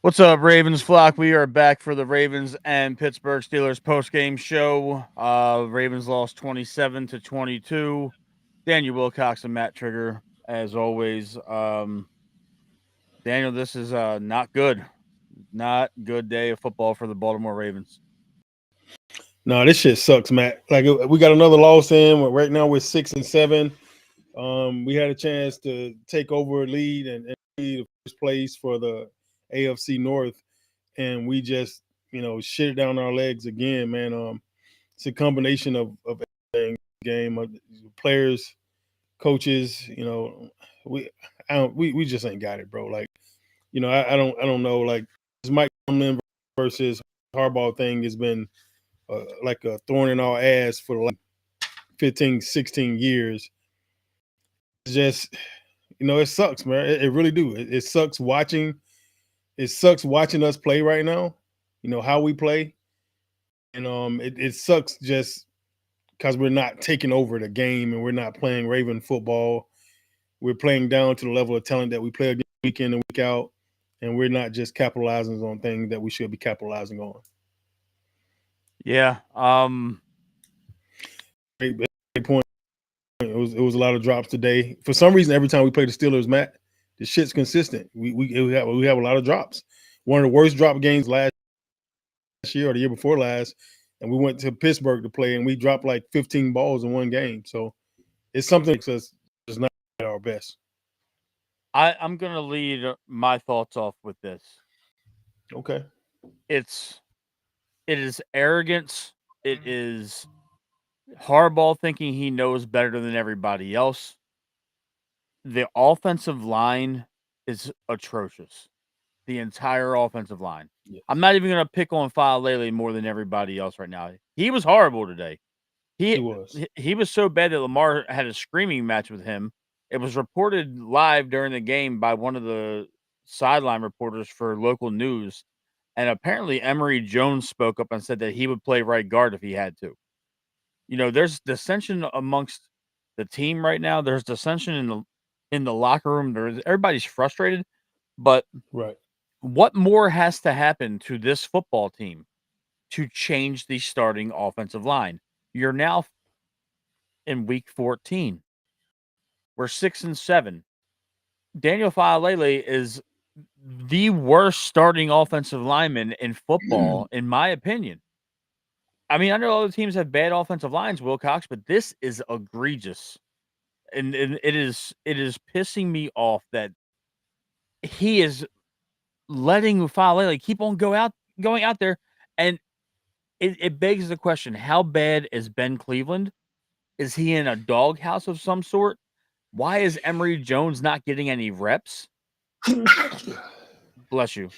What's up, Ravens flock? We are back for the Ravens and Pittsburgh Steelers post-game show. Ravens lost 27-22. Daniel Wilcox and Matt Trigger, as always. Daniel, this is not good. Not good day of football for the Baltimore Ravens. No, this shit sucks, Matt. Like we got another loss in. Right now we're 6-7. We had a chance to take over a lead and be the first place for the AFC North, and we just shit it down our legs again, man. It's a combination of everything. Game players, coaches. We just ain't got it, bro. Like I don't know. Like this Mike Tomlin versus Harbaugh thing has been like a thorn in our ass for like 15, 16 years. It's just, it sucks, man. It really do. It sucks watching. It sucks watching us play right now. How we play, and it sucks just because we're not taking over the game and we're not playing Raven football. We're playing down to the level of talent that we play against week in and week out, and we're not just capitalizing on things that we should be capitalizing on. Yeah. Great point. It was a lot of drops today. For some reason, every time we play the Steelers, Matt, the shit's consistent. We have a lot of drops. One of the worst drop games last year or the year before last, and we went to Pittsburgh to play, and we dropped like 15 balls in one game. So it's something that makes us just not at our best. I'm gonna lead my thoughts off with this. Okay. It is arrogance. It is Harbaugh thinking he knows better than everybody else. The offensive line is atrocious. The entire offensive line. Yes. I'm not even going to pick on Faalele more than everybody else right now. He was horrible today. He was so bad that Lamar had a screaming match with him. It was reported live during the game by one of the sideline reporters for local news. And apparently Emory Jones spoke up and said that he would play right guard if he had to. There's dissension amongst the team right now. There's dissension in the locker room. Everybody's frustrated, but right. What more has to happen to this football team to change the starting offensive line? You're now in week 14. We're 6-7. Daniel Faalele is the worst starting offensive lineman in football, in my opinion. I mean, I know other teams have bad offensive lines, Wilcox, but this is egregious. And it is pissing me off that he is letting Faalele keep on going out there, and it begs the question: how bad is Ben Cleveland? Is he in a doghouse of some sort? Why is Emory Jones not getting any reps? Bless you.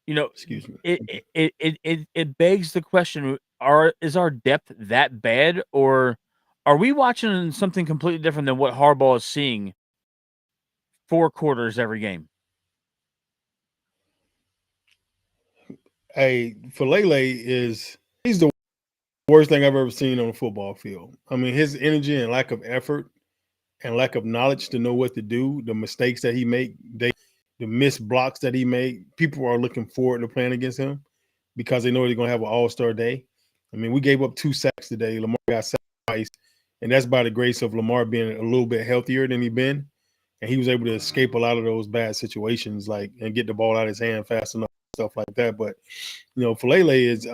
Excuse me. It begs the question: is our depth that bad, or are we watching something completely different than what Harbaugh is seeing 4 quarters every game? Hey, Faalele he's the worst thing I've ever seen on a football field. I mean, his energy and lack of effort and lack of knowledge to know what to do, the mistakes that he make, the missed blocks that he made, people are looking forward to playing against him because they know they're going to have an all-star day. I mean, we gave up 2 sacks today. Lamar got sacked twice, and that's by the grace of Lamar being a little bit healthier than he's been, and he was able to escape a lot of those bad situations, and get the ball out of his hand fast enough, stuff like that. But Faalele is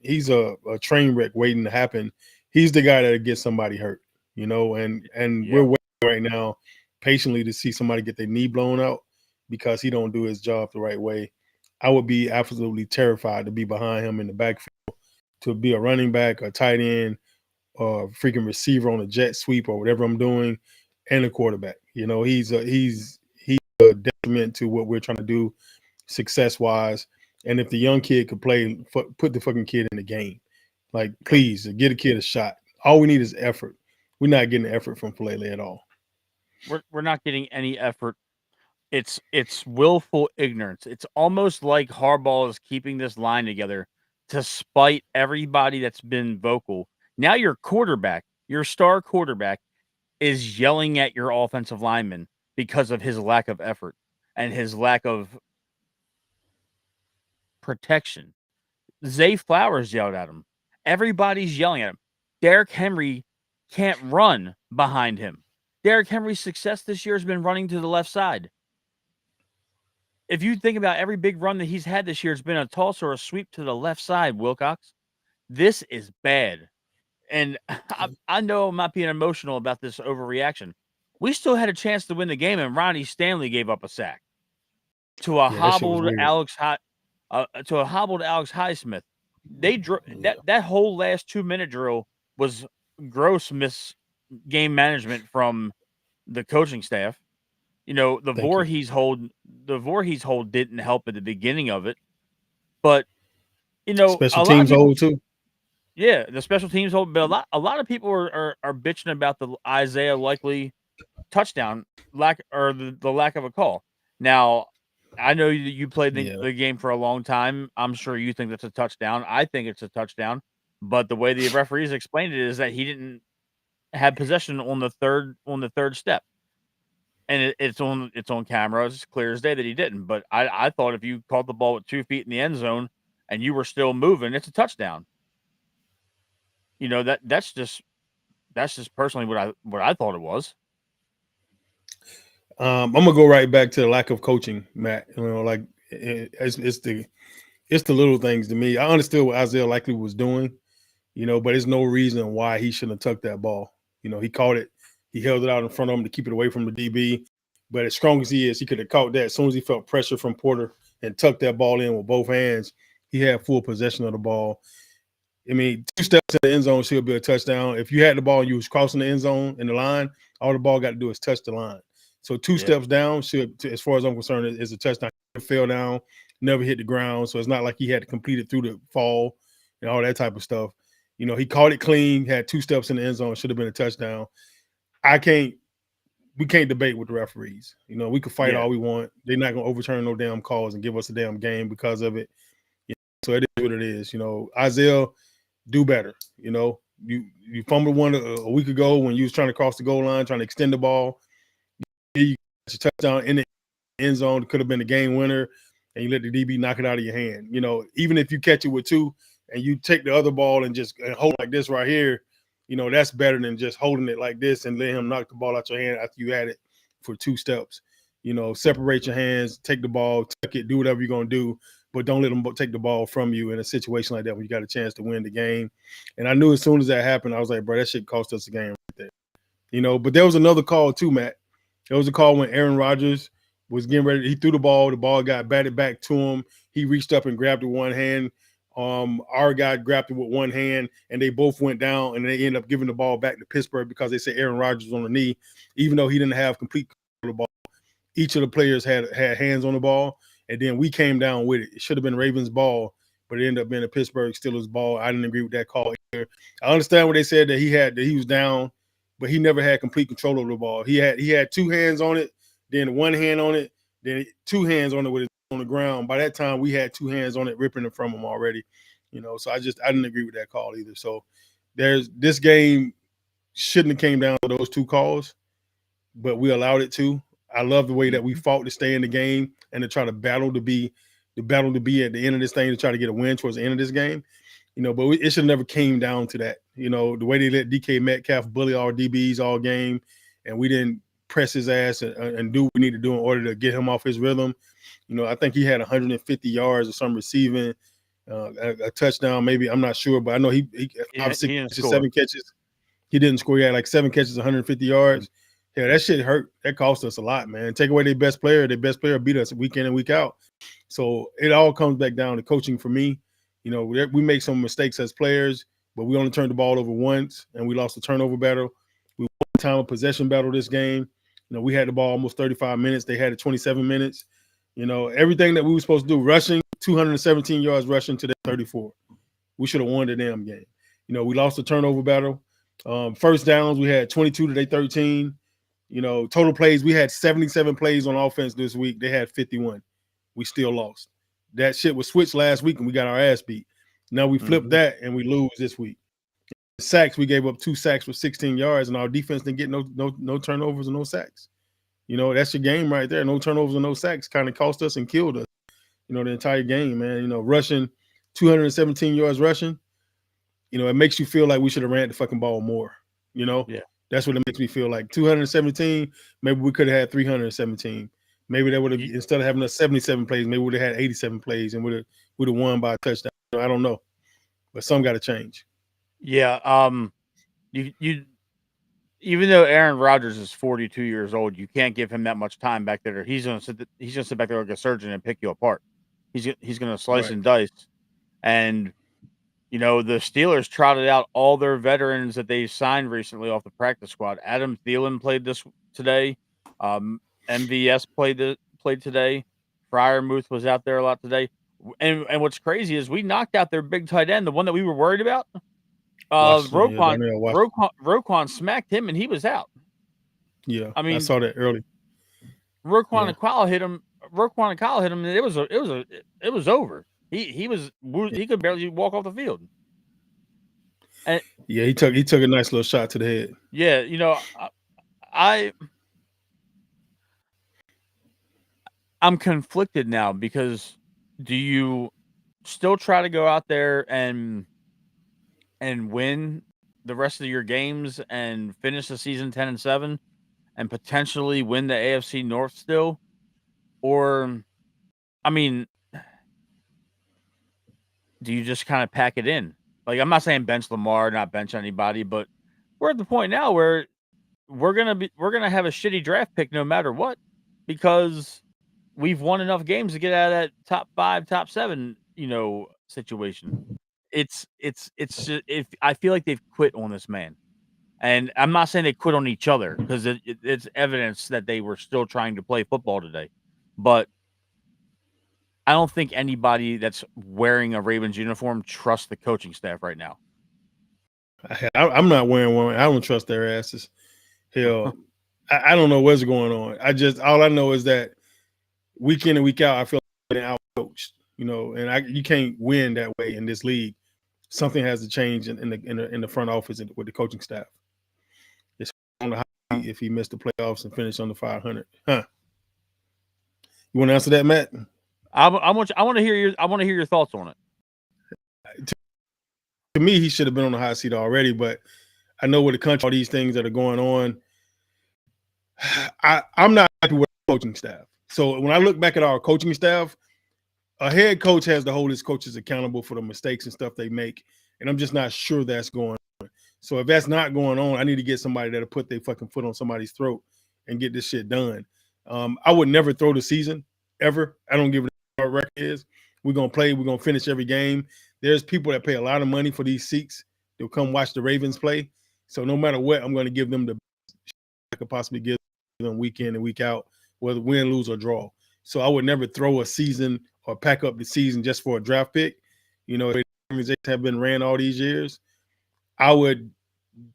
he's a train wreck waiting to happen. He's the guy that gets somebody hurt, and we're waiting right now patiently to see somebody get their knee blown out because he don't do his job the right way. I would be absolutely terrified to be behind him in the backfield, to be a running back, a tight end, or freaking receiver on a jet sweep or whatever I'm doing, and a quarterback. He's a detriment to what we're trying to do success-wise. And if the young kid could play, put the fucking kid in the game. Like, please, get a kid a shot. All we need is effort. We're not getting effort from Faalele at all. We're not getting any effort. It's willful ignorance. It's almost like Harbaugh is keeping this line together to spite everybody that's been vocal. Now your quarterback, your star quarterback, is yelling at your offensive lineman because of his lack of effort and his lack of protection. Zay Flowers yelled at him. Everybody's yelling at him. Derrick Henry can't run behind him. Derrick Henry's success this year has been running to the left side. If you think about every big run that he's had this year, it's been a toss or a sweep to the left side, Wilcox. This is bad. And I know I'm not being emotional about this overreaction. We still had a chance to win the game, and Ronnie Stanley gave up a sack to a hobbled Alex Highsmith. That whole last 2-minute drill was gross game management from the coaching staff. You know, the Voorhees hold didn't help at the beginning of it, but you know, special teams hold too. Yeah, the special teams hold, but a lot of people are bitching about the Isaiah Likely touchdown lack or the lack of a call. Now, I know you played the game for a long time. I'm sure you think that's a touchdown. I think it's a touchdown, but the way the referees explained it is that he didn't have possession on the third step, and it's on camera. It's clear as day that he didn't. But I thought if you caught the ball with 2 feet in the end zone and you were still moving, it's a touchdown. You know, that's just personally what I thought it was. I'm gonna go right back to the lack of coaching, Matt. You know, like it's the little things to me. I understood what Isaiah Likely was doing, you know, but there's no reason why he shouldn't have tucked that ball. You know, he caught it, he held it out in front of him to keep it away from the DB. But as strong as he is, he could have caught that as soon as he felt pressure from Porter and tucked that ball in with both hands. He had full possession of the ball. I mean, 2 steps in the end zone should be a touchdown. If you had the ball and you was crossing the end zone in the line, all the ball got to do is touch the line. So 2 steps down should, as far as I'm concerned, is a touchdown. He fell down, never hit the ground. So it's not like he had to complete it through the fall and all that type of stuff. You know, he caught it clean, had 2 steps in the end zone, should have been a touchdown. We can't debate with the referees. You know, we can fight all we want. They're not going to overturn no damn calls and give us a damn game because of it. You know, so it is what it is. You know, Isaiah, do better. You know, you fumbled one a week ago when you was trying to cross the goal line, trying to extend the ball. You got your touchdown in the end zone. It could have been the game winner, and you let the DB knock it out of your hand. You know, even if you catch it with 2 and you take the other ball and just hold like this right here, you know, that's better than just holding it like this and let him knock the ball out your hand after you had it for 2 steps. You know, separate your hands, take the ball, tuck it, do whatever you're going to do, but don't let them take the ball from you in a situation like that when you got a chance to win the game. And I knew as soon as that happened, I was like, bro, that shit cost us the game right there. You know, but there was another call too, Matt. There was a call when Aaron Rodgers was getting ready. He threw the ball got batted back to him. He reached up and grabbed it with one hand. Our guy grabbed it with one hand, and they both went down, and they ended up giving the ball back to Pittsburgh because they said Aaron Rodgers was on the knee, even though he didn't have complete control of the ball. Each of the players had hands on the ball, and then we came down with it. It should have been Ravens' ball, but it ended up being a Pittsburgh Steelers ball. I didn't agree with that call either. I understand what they said that he was down, but he never had complete control of the ball. He had 2 hands on it, then 1 hand on it, then 2 hands on it with it on the ground. By that time, we had 2 hands on it, ripping it from him already. You know, so I didn't agree with that call either. So this game shouldn't have came down to those 2 calls, but we allowed it to. I love the way that we fought to stay in the game and to try to battle to be at the end of this thing to try to get a win towards the end of this game. You know, but it should have never came down to that. You know, the way they let DK Metcalf bully our DBs all game, and we didn't press his ass and do what we need to do in order to get him off his rhythm. You know, I think he had 150 yards or some receiving, a touchdown maybe. I'm not sure, but I know he 7 catches. He didn't score. He had like 7 catches, 150 yards. Yeah, that shit hurt. That cost us a lot, man. Take away their best player beat us week in and week out. So it all comes back down to coaching for me. You know, we make some mistakes as players, but we only turned the ball over once, and we lost the turnover battle. We won the time of possession battle this game. You know, we had the ball almost 35 minutes. They had it 27 minutes. You know, everything that we were supposed to do, rushing, 217 yards rushing to the 34. We should have won the damn game. You know, we lost the turnover battle. First downs, we had 22 to their 13. You know, total plays, we had 77 plays on offense this week. They had 51. We still lost. That shit was switched last week, and we got our ass beat. Now we flipped that, and we lose this week. Sacks, we gave up 2 sacks for 16 yards, and our defense didn't get no turnovers and no sacks. You know, that's your game right there. No turnovers and no sacks kind of cost us and killed us. the entire game, man. Rushing 217 yards rushing. It makes you feel like we should have ran the fucking ball more. Yeah. That's what it makes me feel like. 217, maybe we could have had 317. Maybe that would have, instead of having us 77 plays, maybe we would have had 87 plays and would have won by a touchdown. I don't know, but some got to change. Yeah. You even though Aaron Rodgers is 42 years old, you can't give him that much time back there. He's gonna sit back there like a surgeon and pick you apart. He's gonna slice and dice. And the Steelers trotted out all their veterans that they signed recently off the practice squad. Adam Thielen played this today. MVS played today. Freiermuth was out there a lot today. And what's crazy is we knocked out their big tight end, the one that we were worried about. Roquan smacked him and he was out. Yeah, I mean, I saw that early. Roquan and Kyle hit him. And it was over. He could barely walk off the field. And yeah, he took a nice little shot to the head. Yeah, I'm conflicted now because do you still try to go out there and win the rest of your games and finish the season 10-7 and potentially win the AFC North still? Or, I mean, do you just kind of pack it in? Like, I'm not saying bench Lamar, not bench anybody, but we're at the point now where we're gonna have a shitty draft pick no matter what, because we've won enough games to get out of that top 5, top 7, situation. It's just, if I feel like they've quit on this man, and I'm not saying they quit on each other because it's evidence that they were still trying to play football today, but I don't think anybody that's wearing a Ravens uniform trusts the coaching staff right now. I'm not wearing one. I don't trust their asses. Hell, I don't know what's going on. All I know is that week in and week out, I feel like I'm out coached. And you can't win that way in this league. Something has to change in the front office with the coaching staff. It's on the high if he missed the playoffs and finished on the 500. Huh? You want to answer that, Matt? I want to hear your thoughts on it. To me, he should have been on the hot seat already, but I know with the country, all these things that are going on, I'm not happy with the coaching staff. So when I look back at our coaching staff, a head coach has to hold his coaches accountable for the mistakes and stuff they make, and I'm just not sure that's going on. So if that's not going on, I need to get somebody that'll put their fucking foot on somebody's throat and get this shit done. I would never throw the season, ever. I don't give a what record is. We're going to play. We're going to finish every game. There's people that pay a lot of money for these seats. They'll come watch the Ravens play. So no matter what, I'm going to give them the best I could possibly give them week in and week out, whether win, lose, or draw. So I would never throw a season or pack up the season just for a draft pick. The organizations have been ran all these years. I would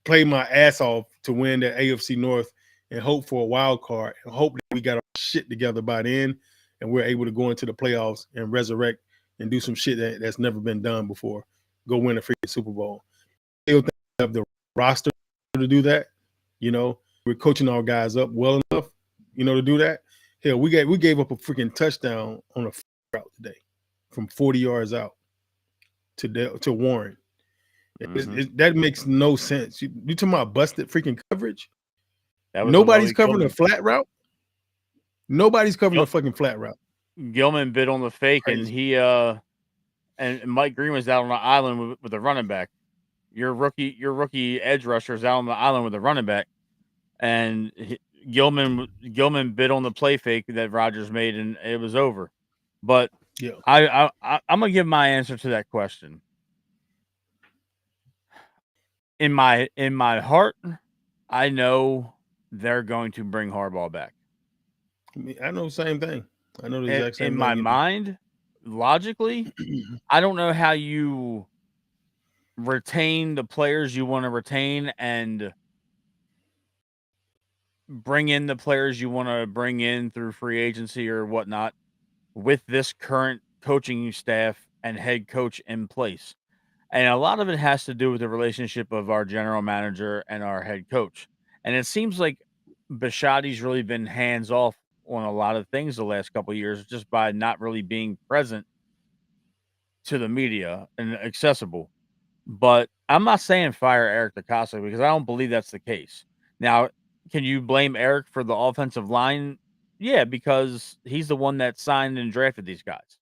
play my ass off to win the AFC North and hope for a wild card and hope that we got our shit together by then and we're able to go into the playoffs and resurrect and do some shit that's never been done before. Go win a freaking Super Bowl. I still think we have the roster to do that. We're coaching our guys up well enough, to do that. Hell, we gave up a freaking touchdown on a route today from 40 yards out to Warren. Mm-hmm. That makes no sense. You talking about busted freaking coverage? Nobody's covering a flat route. Nobody's covering a fucking flat route. Gilman bid on the fake, and he and Mike Green was out on the island with a running back. Your rookie edge rusher is out on the island with a running back, and Gilman bid on the play fake that Rodgers made, and it was over. But yeah, I'm gonna give my answer to that question. In my heart, I know they're going to bring Harbaugh back. I know the same thing. I know the exact same thing. In my mind, logically, I don't know how you retain the players you want to retain and bring in the players you want to bring in through free agency or whatnot with this current coaching staff and head coach in place. And a lot of it has to do with the relationship of our general manager and our head coach. And it seems like Bisciotti's really been hands off on a lot of things the last couple of years just by not really being present to the media and accessible. But I'm not saying fire Eric DeCosta because I don't believe that's the case. Now, can you blame Eric for the offensive line? Yeah, because he's the one that signed and drafted these guys.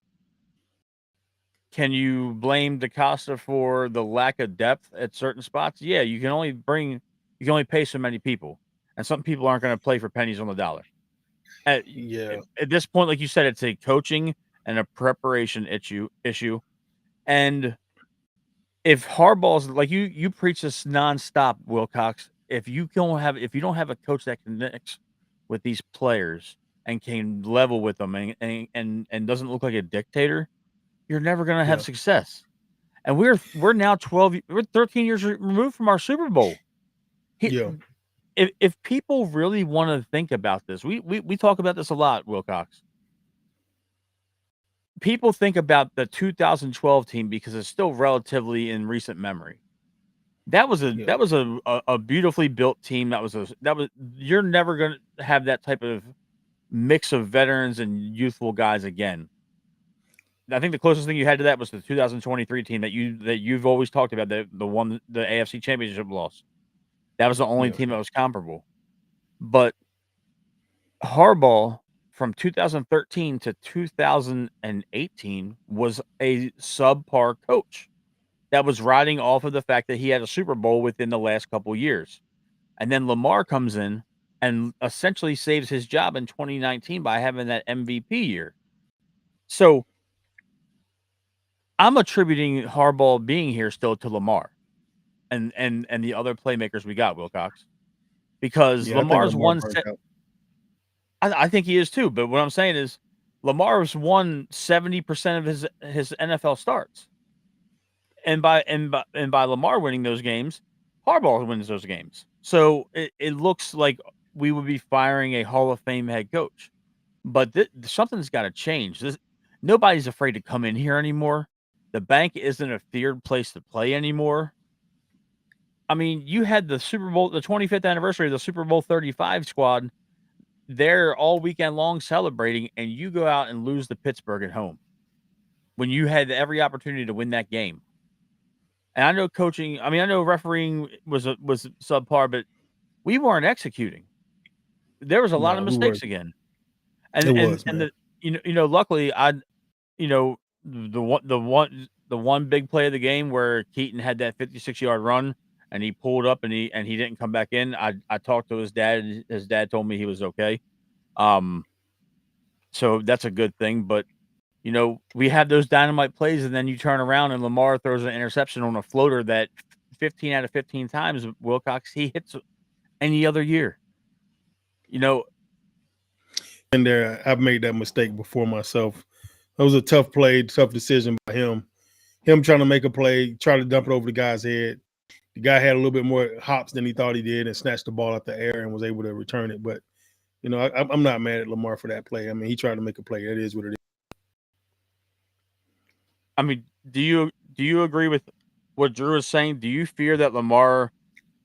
Can you blame DeCosta for the lack of depth at certain spots? Yeah, you can only pay so many people, and some people aren't going to play for pennies on the dollar. At, Yeah. at this point, like you said, it's a coaching and a preparation issue. And if Harbaugh's like you preach this nonstop, Wilcox. If you don't have a coach that connects with these players and can level with them and doesn't look like a dictator, you're never going to have Yeah. success. And we're now 13 years removed from our Super Bowl. Yeah. If people really want to think about this, we talk about this a lot, Wilcox. People think about the 2012 team because it's still relatively in recent memory. That was Yeah. a beautifully built team. You're never going to have that type of mix of veterans and youthful guys again. I think the closest thing you had to that was the 2023 team that you've always talked about, the AFC Championship loss. That was the only Yeah. team that was comparable. But Harbaugh from 2013 to 2018 was a subpar coach that was riding off of the fact that he had a Super Bowl within the last couple years. And then Lamar comes in and essentially saves his job in 2019 by having that MVP year. So I'm attributing Harbaugh being here still to Lamar and the other playmakers we got, Wilcox, because Yeah. I think Lamar's Lamar won. burnt out. I think he is too. But what I'm saying is, Lamar's won 70% of his NFL starts, and by Lamar winning those games, Harbaugh wins those games. So it looks like we would be firing a Hall of Fame head coach, but something's got to change. Nobody's afraid to come in here anymore. The bank isn't a feared place to play anymore. I mean, you had the 25th anniversary of the Super Bowl 35 squad there all weekend long celebrating, and you go out and lose to Pittsburgh at home when you had every opportunity to win that game. And I know I know refereeing was subpar, but we weren't executing. There was a lot of No, we were. mistakes again. It was, And man. luckily the one big play of the game where Keaton had that 56-yard run and he pulled up and he didn't come back in. I talked to his dad and his dad told me he was okay. So that's a good thing, but we have those dynamite plays and then you turn around and Lamar throws an interception on a floater that 15 out of 15 times Wilcox he hits any other year. In there, I've made that mistake before myself. It was a tough play, tough decision by him. Him trying to make a play, try to dump it over the guy's head. The guy had a little bit more hops than he thought he did and snatched the ball out the air and was able to return it. But, I'm not mad at Lamar for that play. I mean, he tried to make a play. It is what it is. I mean, do you agree with what Drew is saying? Do you fear that Lamar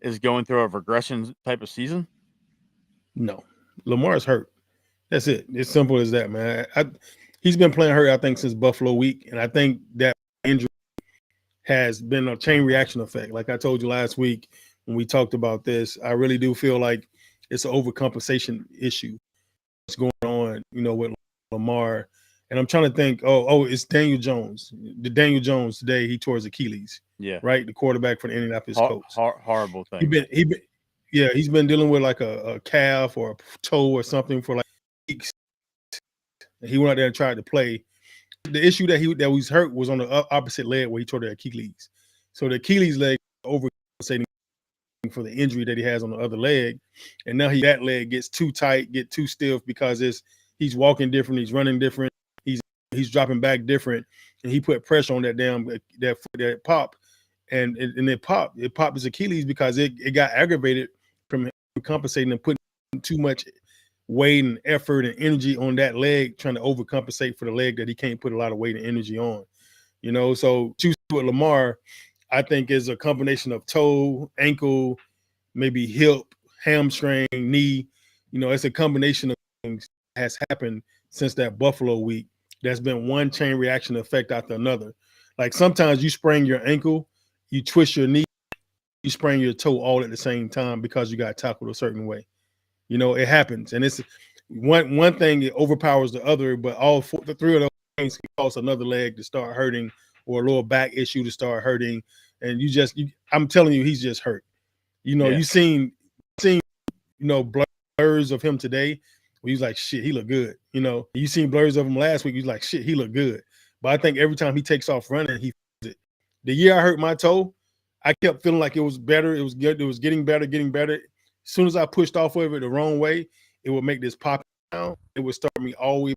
is going through a regression type of season? No. Lamar's hurt. That's it. It's simple as that, man. He's been playing hurt, I think, since Buffalo week. And I think that injury has been a chain reaction effect. Like I told you last week when we talked about this, I really do feel like it's an overcompensation issue. What's going on, with Lamar. And I'm trying to think, it's Daniel Jones. The Daniel Jones today, he tore his Achilles. Yeah. Right? The quarterback for the Indianapolis Colts. Horrible thing. He's been dealing with like a calf or a toe or something for like weeks. And he went out there and tried to play. The issue that was hurt was on the opposite leg where he tore the Achilles. So the Achilles leg overcompensating for the injury that he has on the other leg, and now that leg gets too tight, get too stiff because he's walking different, he's running different, he's dropping back different, and he put pressure on that that pop, and it popped his Achilles because it got aggravated from compensating and putting too much weight and effort and energy on that leg, trying to overcompensate for the leg that he can't put a lot of weight and energy on. So choose with Lamar, I think is a combination of toe, ankle, maybe hip, hamstring, knee. It's a combination of things. has happened since that Buffalo week. That's been one chain reaction effect after another. Like sometimes you sprain your ankle, you twist your knee, you sprain your toe all at the same time because you got tackled a certain way. It happens, and it's one thing that overpowers the other, but the three of those things can cause another leg to start hurting or a lower back issue to start hurting, and I'm telling you, he's just hurt. You seen blurs of him today. Where he's like, shit, he look good. You seen blurs of him last week. He's like, shit, he look good. But I think every time he takes off running, he feels it. The year I hurt my toe, I kept feeling like it was better. It was good. It was getting better. As soon as I pushed off of it the wrong way, it would make this pop down. It would start me all the way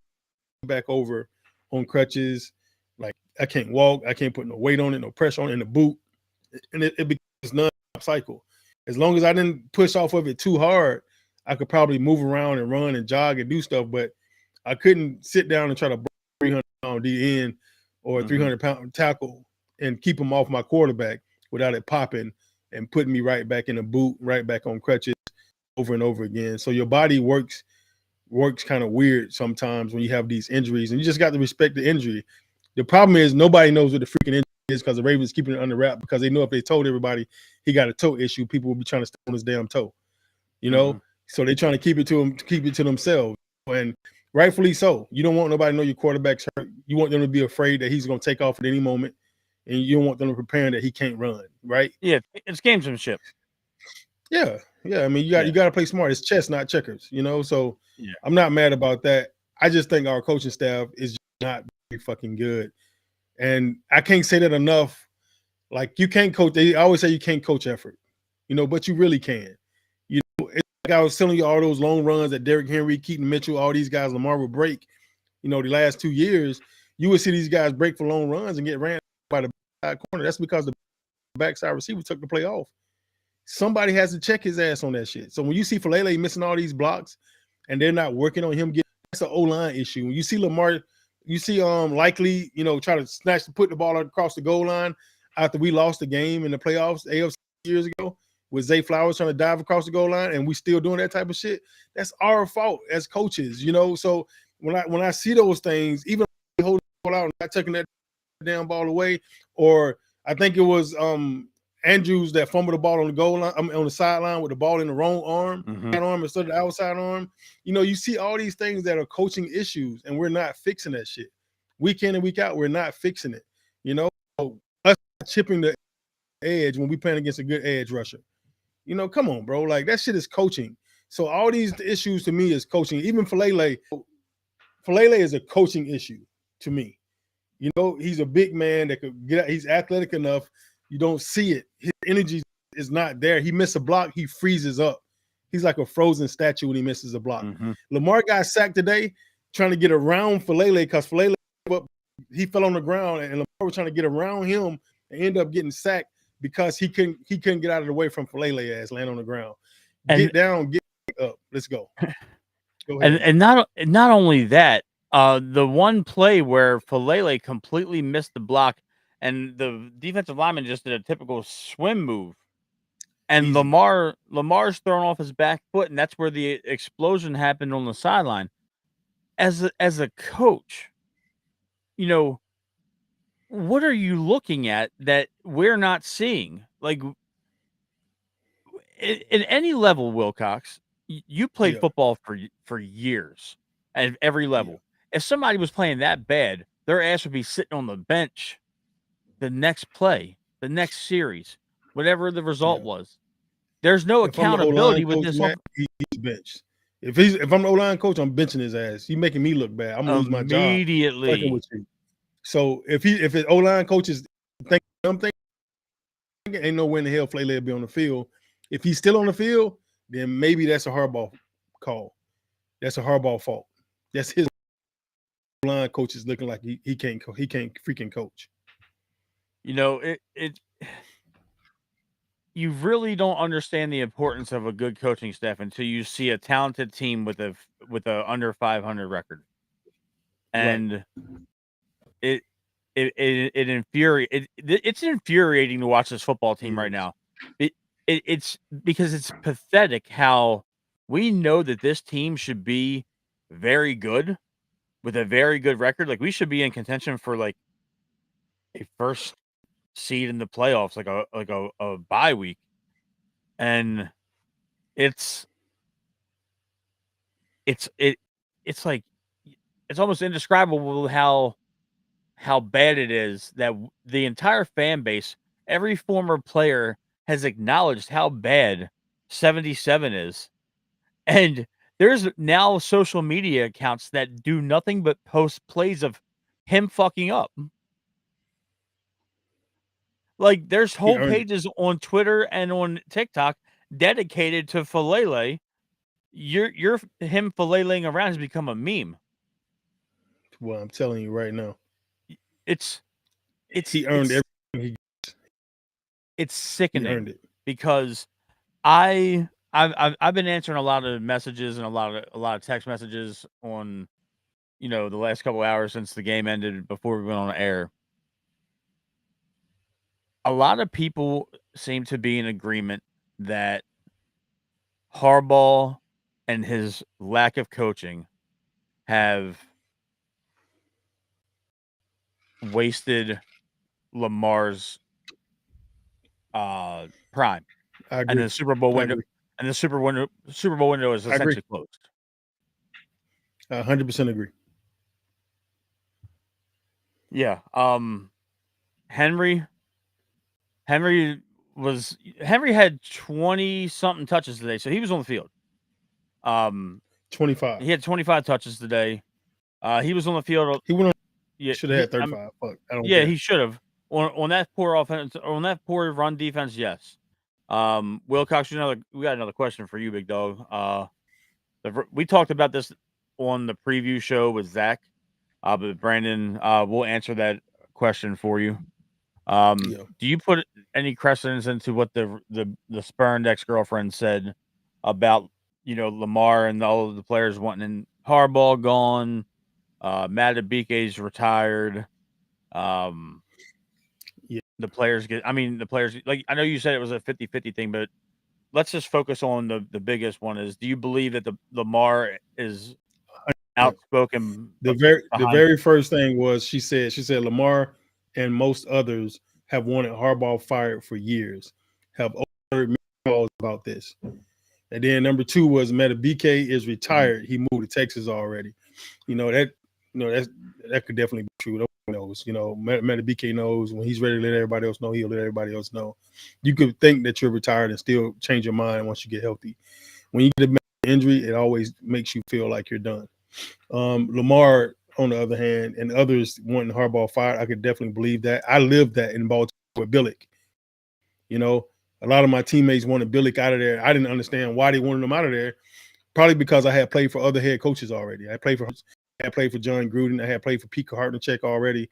back over on crutches. Like I can't walk. I can't put no weight on it, no pressure on it in the boot. And it becomes non-stop cycle. As long as I didn't push off of it too hard, I could probably move around and run and jog and do stuff, but I couldn't sit down and try to break 300-pound D end or 300-pound tackle and keep them off my quarterback without it popping and putting me right back in the boot, right back on crutches over and over again. So your body works kind of weird sometimes when you have these injuries, and you just got to respect the injury. The problem is nobody knows what the freaking injury is because the Ravens keeping it under wrap because they know if they told everybody he got a toe issue, people will be trying to step on his damn toe. So they're trying to keep it to themselves, and rightfully so. You don't want nobody to know your quarterback's hurt. You want them to be afraid that he's going to take off at any moment, and you don't want them to prepare that he can't run, right? Yeah, it's gamesmanship. Yeah. I mean, you got to play smart. It's chess, not checkers. So yeah. I'm not mad about that. I just think our coaching staff is just not very fucking good, and I can't say that enough. Like you can't coach. They always say you can't coach effort, but you really can. It's like I was telling you, all those long runs that Derrick Henry, Keaton Mitchell, all these guys, Lamar would break. The last 2 years, you would see these guys break for long runs and get ran by the backside corner. That's because the backside receiver took the play off. Somebody has to check his ass on that shit. So when you see Falele missing all these blocks and they're not working on him, that's an O-line issue. When you see Lamar, you see Likely, try to put the ball across the goal line after we lost the game in the playoffs AFC years ago with Zay Flowers trying to dive across the goal line, and we still doing that type of shit. That's our fault as coaches, So when I see those things, even holding the ball out and not taking that damn ball away, or I think it was Andrews that fumbled the ball on the goal line, on the sideline with the ball in the wrong arm, that arm instead of the outside arm. You see all these things that are coaching issues, and we're not fixing that shit. Week in and week out, we're not fixing it. Us chipping the edge when we playing against a good edge rusher. Come on, bro. Like that shit is coaching. So all these issues to me is coaching. Even Falele is a coaching issue to me. He's a big man that could get out. He's athletic enough. You don't see it. His energy is not there. He missed a block, he freezes up. He's like a frozen statue when he misses a block. Lamar got sacked today trying to get around Falele because Falele, he fell on the ground, and Lamar was trying to get around him and end up getting sacked because he couldn't get out of the way from Falele ass laying on the ground. Get down, get up. Let's go. Go ahead. And not only that, the one play where Falele completely missed the block and the defensive lineman just did a typical swim move, and Easy. Lamar's thrown off his back foot, and that's where the explosion happened on the sideline. As a coach, what are you looking at that we're not seeing? Like in any level, Wilcox, you played football for years at every level. If somebody was playing that bad, their ass would be sitting on the bench the next play, the next series, whatever the result was. There's no accountability with this. He's benched. If I'm the O-line coach, I'm benching his ass. He's making me look bad. I'm gonna lose my job immediately. With you. So if his O-line coach is thinking, I'm thinking, ain't no way in the hell Falele will be on the field. If he's still on the field, then maybe that's a Harbaugh call. That's a Harbaugh fault. That's his line coach is looking like he can't freaking coach. You really don't understand the importance of a good coaching staff until you see a talented team with a under 500 record, and right. It's infuriating to watch this football team right now. It's because it's pathetic how we know that this team should be very good with a very good record. Like we should be in contention for like a first seed in the playoffs, like a bye week, and it's it's it it's like it's almost indescribable how bad it is that the entire fan base, every former player has acknowledged how bad 77 is. And there's now social media accounts that do nothing but post plays of him fucking up. Like there's He whole earned it. pages on Twitter and on TikTok dedicated to Falele. You're him filleting around has become a meme. Well, I'm telling you right now, It's it's he earned it's everything. it's He earned sickening it. because I've been answering a lot of messages and a lot of text messages on the last couple hours since the game ended before we went on air. A lot of people seem to be in agreement that Harbaugh and his lack of coaching have wasted Lamar's prime, I and agree. the Super Bowl I window agree. is I agree. essentially closed. I 100% agree. Yeah. Henry Henry Henry had 20 something touches today, so he was on the field. 25. He had 25 touches today. He was on the field. He went on. Yeah, Should have had 35. Fuck. I don't yeah, care. he should have on that poor offense, on that poor run defense. Yes. Wilcox, we got another question for you, big dog. We talked about this on the preview show with Zach, but Brandon, we'll answer that question for you. Yeah. Do you put any credence into what the spurned ex-girlfriend said about Lamar and all of the players wanting Harbaugh gone, Matt Abike's retired, Yeah. the players like I know you said it was a 50-50 thing, but let's just focus on the biggest one is, do you believe that the Lamar is outspoken The behind? very first thing was she said Lamar and most others have wanted Harbaugh fired for years, have heard calls about this. And then number two was Metabike is retired. He moved to Texas already. That could definitely be true. Nobody knows. Metabike knows when he's ready to let everybody else know, he'll let everybody else know. You could think that you're retired and still change your mind once you get healthy. When you get an injury, it always makes you feel like you're done. Lamar, on the other hand, and others wanting Harbaugh fired, I could definitely believe that. I lived that in Baltimore with Billick. A lot of my teammates wanted Billick out of there. I didn't understand why they wanted him out of there. Probably because I had played for other head coaches already. I had played for John Gruden. I had played for Pete Hartnett already.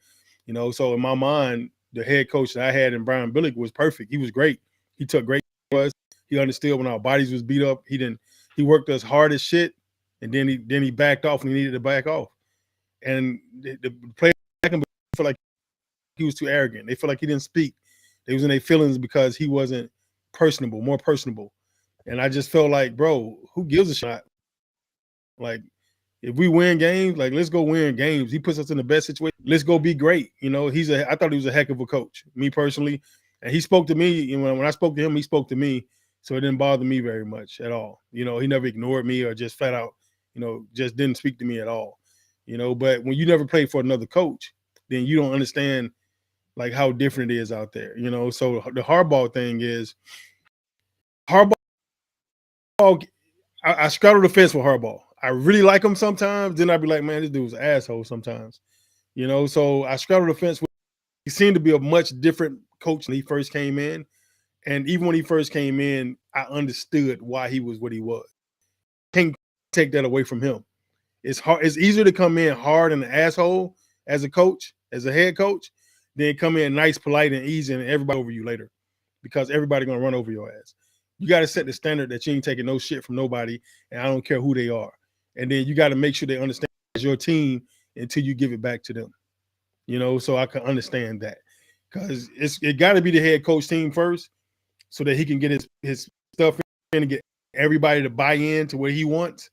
So in my mind, the head coach that I had in Brian Billick was perfect. He was great. He took great care of us. He understood when our bodies was beat up. He worked us hard as shit, and then he backed off when he needed to back off. And the players feel like he was too arrogant. They feel like he didn't speak. They was in their feelings because he wasn't more personable. And I just felt like, bro, who gives a shot? Like, if we win games, like, let's go win games. He puts us in the best situation. Let's go be great. I thought he was a heck of a coach, me personally. And he spoke to me. When I spoke to him, he spoke to me. So it didn't bother me very much at all. He never ignored me or just flat out, just didn't speak to me at all. But when you never played for another coach, then you don't understand like how different it is out there. So the Harbaugh thing is Harbaugh. I straddle the fence with Harbaugh. I really like him sometimes. Then I'd be like, man, this dude's an asshole sometimes. So I straddle the fence with. He seemed to be a much different coach when he first came in. And even when he first came in, I understood why he was what he was. Can't take that away from him. It's hard. It's easier to come in hard and an asshole as a coach, as a head coach, than come in nice, polite, and easy, and everybody over you later, because everybody gonna run over your ass. You got to set the standard that you ain't taking no shit from nobody, and I don't care who they are. And then you got to make sure they understand it's your team until you give it back to them. So I can understand that, because it got to be the head coach team first, so that he can get his stuff in and get everybody to buy in to what he wants.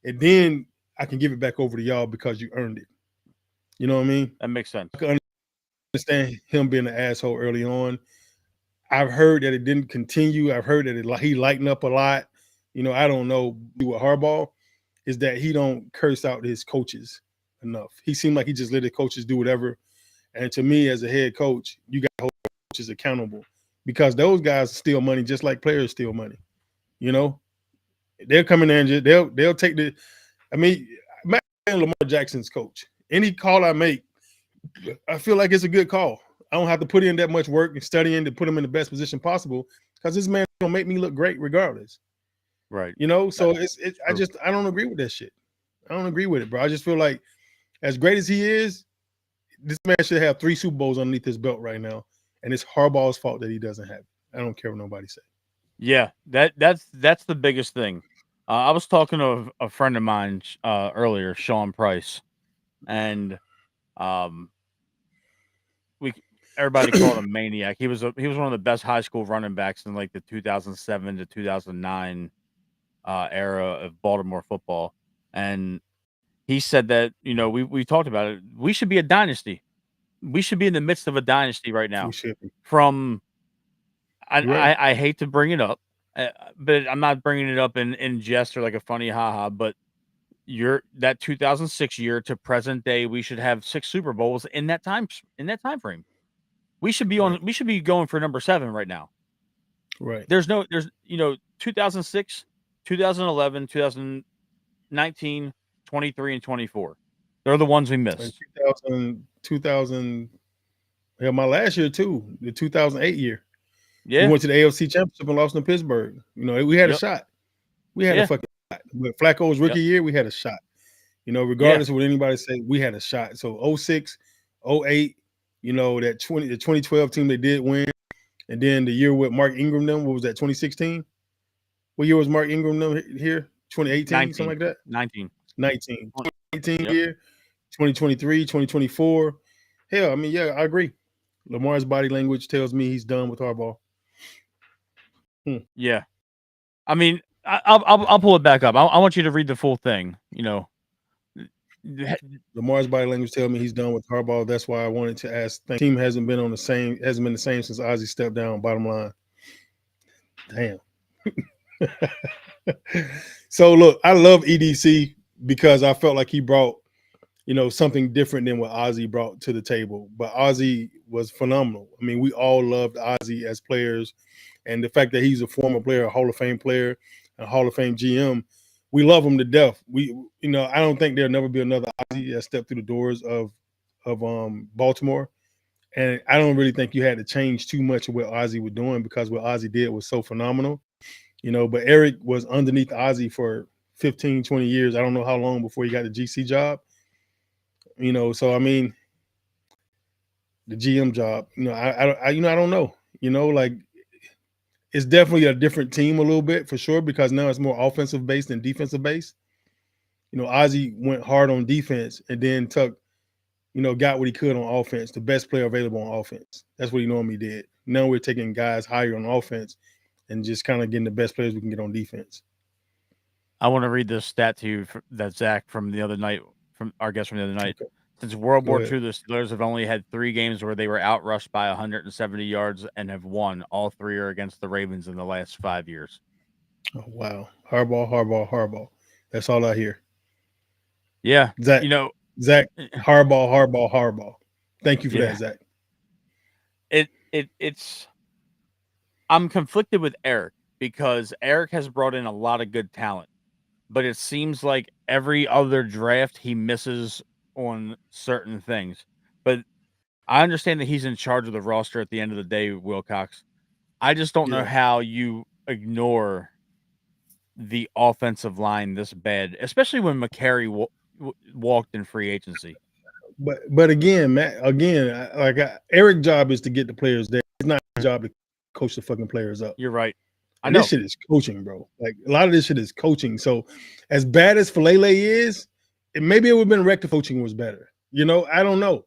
And then I can give it back over to y'all because you earned it. You know what I mean? That makes sense. I can understand him being an asshole early on. I've heard that it didn't continue. I've heard that he lightened up a lot. You know, I don't know with Harbaugh is that he don't curse out his coaches enough. He seemed like he just let the coaches do whatever. And to me, as a head coach, you got to hold coaches accountable because those guys steal money just like players steal money. You know, they'll come in there and just, they'll take the. I mean, imagine Lamar Jackson's coach. Any call I make, I feel like it's a good call. I don't have to put in that much work and studying to put him in the best position possible because this man gonna make me look great regardless. Right. You know, so I don't agree with that shit. I don't agree with it, bro. I just feel like as great as he is, this man should have 3 Super Bowls underneath his belt right now, and it's Harbaugh's fault that he doesn't have it. I don't care what nobody says. Yeah, that's the biggest thing. I was talking to a friend of mine earlier, Sean Price, and everybody called him Maniac. He was one of the best high school running backs in like the 2007 to 2009 era of Baltimore football, and he said that we talked about it. We should be a dynasty. We should be in the midst of a dynasty right now. We should be. From Right. I hate to bring it up, but I'm not bringing it up in jest or like a funny haha. But that 2006 year to present day, we should have 6 Super Bowls in that time frame. We should be Right. We should be going for number 7 right now. Right. There's 2006, 2011, 2019, 23, and 24. They're the ones we missed. 2000, yeah, my last year too, the 2008 year. Yeah. We went to the AFC Championship and lost in Pittsburgh. You know, we had a shot. We had a fucking shot. With Flacco's rookie year, we had a shot. You know, regardless of what anybody say, we had a shot. So 06, 08, you know, the 2012 team they did win. And then the year with Mark Ingram them, what was that, 2016? What year was Mark Ingram them here? 2018, 19, something like that? 19. 2018 year, 2023, 2024. Hell, I mean, yeah, I agree. Lamar's body language tells me he's done with Harbaugh. Yeah. I mean, I'll pull it back up. I want you to read the full thing. You know, Lamar's body language tells me he's done with Harbaugh. That's why I wanted to ask. The team hasn't been the same since Ozzie stepped down. Bottom line. Damn. So look, I love EDC because I felt like he brought, you know, something different than what Ozzie brought to the table. But Ozzie was phenomenal. I mean, we all loved Ozzie as players, and the fact that he's a former player, a Hall of Fame player, a Hall of Fame GM, we love him to death. I don't think there'll never be another Ozzie that stepped through the doors of Baltimore. And I don't really think you had to change too much of what Ozzie was doing because what Ozzie did was so phenomenal. You know, but Eric was underneath Ozzie for 15, 20 years. I don't know how long before he got the GC job. You know, so I mean, the GM job. You know, I don't know. You know, like it's definitely a different team a little bit for sure because now it's more offensive based than defensive based. You know, Ozzie went hard on defense and then got what he could on offense, the best player available on offense. That's what he normally did. Now we're taking guys higher on offense and just kind of getting the best players we can get on defense. I want to read this stat to you that Zach from the other night, from our guest from the other night. Okay. Since World War II, the Steelers have only had 3 games where they were outrushed by 170 yards and have won. All 3 are against the Ravens in the last 5 years. Oh, wow. Harbaugh. That's all I hear. Yeah. Zach, Harbaugh. Thank you for that, Zach. It's I'm conflicted with Eric because Eric has brought in a lot of good talent, but it seems like every other draft he misses on certain things. But I understand that he's in charge of the roster at the end of the day, Wilcox. I just don't know how you ignore the offensive line this bad, especially when McCary walked in free agency. But again, Matt, Eric's job is to get the players there. It's not his job to coach the fucking players up. You're right. I know. This shit is coaching, bro. Like a lot of this shit is coaching. So as bad as Falele is, maybe it would have been rectified coaching was better. You know, I don't know.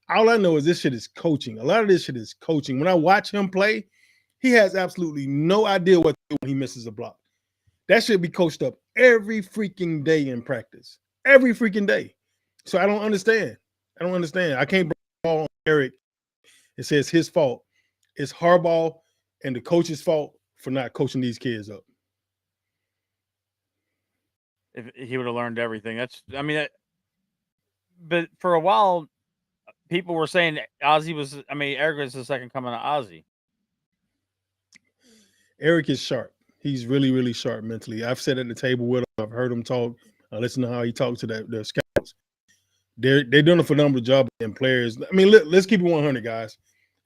All I know is this shit is coaching. A lot of this shit is coaching. When I watch him play, he has absolutely no idea what to do when he misses a block. That should be coached up every freaking day in practice. every freaking day. So I don't understand. I can't bring all on Eric. It says his fault. It's Harbaugh and the coach's fault for not coaching these kids up. If he would have learned everything, but for a while, people were saying Eric was the second coming of Ozzie. Eric is sharp. He's really, really sharp mentally. I've sat at the table with him. I've heard him talk. I listen to how he talks to the scouts. They're doing a phenomenal job in players. I mean, let's keep it 100, guys.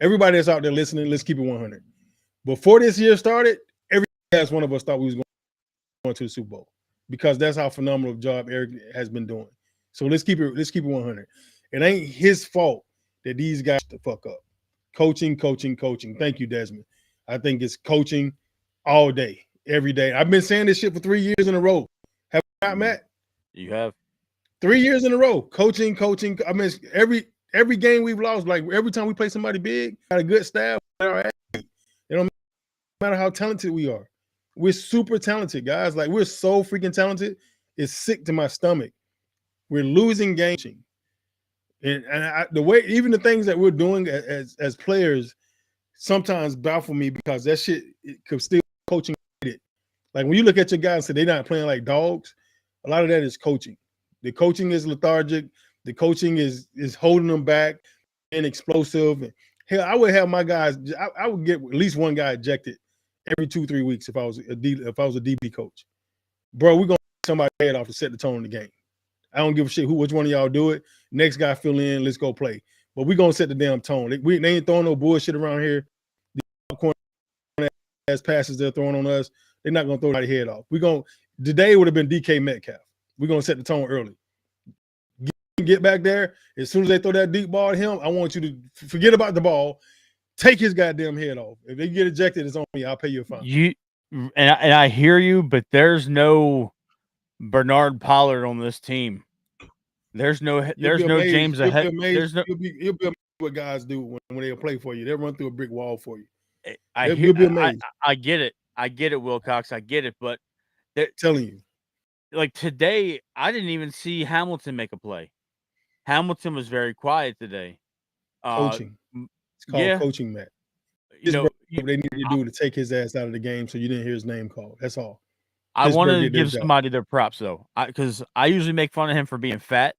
Everybody that's out there listening, let's keep it 100. Before this year started, every last one of us thought we was going to the Super Bowl because that's how phenomenal a job Eric has been doing. So let's keep it 100. It ain't his fault that these guys fuck up. Coaching. Thank you, Desmond. I think it's coaching all day, every day. I've been saying this shit for 3 years in a row. Have you not, Matt? You have 3 years in a row. Coaching. I mean, every game we've lost, like every time we play somebody big, got a good staff. It don't matter how talented we are. We're super talented, guys. Like, we're so freaking talented. It's sick to my stomach. We're losing games. And the way, even the things that we're doing as players sometimes baffle me because that shit could still coaching it. Like, when you look at your guys and say they're not playing like dogs, a lot of that is coaching. The coaching is lethargic. The coaching is holding them back and explosive. And hell, I would have my guys. I would get at least one guy ejected every 2-3 weeks if I was a DB coach. Bro, we're gonna take somebody's head off to set the tone of the game. I don't give a shit which one of y'all do it. Next guy fill in. Let's go play. But we're gonna set the damn tone. They ain't throwing no bullshit around here. The popcorn ass passes they're throwing on us, they're not gonna throw their head off. Today would have been DK Metcalf. We're gonna set the tone early. Get back there. As soon as they throw that deep ball at him, I want you to forget about the ball. Take his goddamn head off. If they get ejected, it's on me. I'll pay you a fine. I hear you, but there's no Bernard Pollard on this team. There's no James ahead. You'll be amazed what guys do when they play for you. They'll run through a brick wall for you. You'll be amazed. I get it, Wilcox. I get it, but telling you, like today, I didn't even see Hamilton make a play. Hamilton was very quiet today. Coaching. It's called coaching, Matt. What they need to do to take his ass out of the game so you didn't hear his name called. That's all. I want to give somebody their props though, because I usually make fun of him for being fat.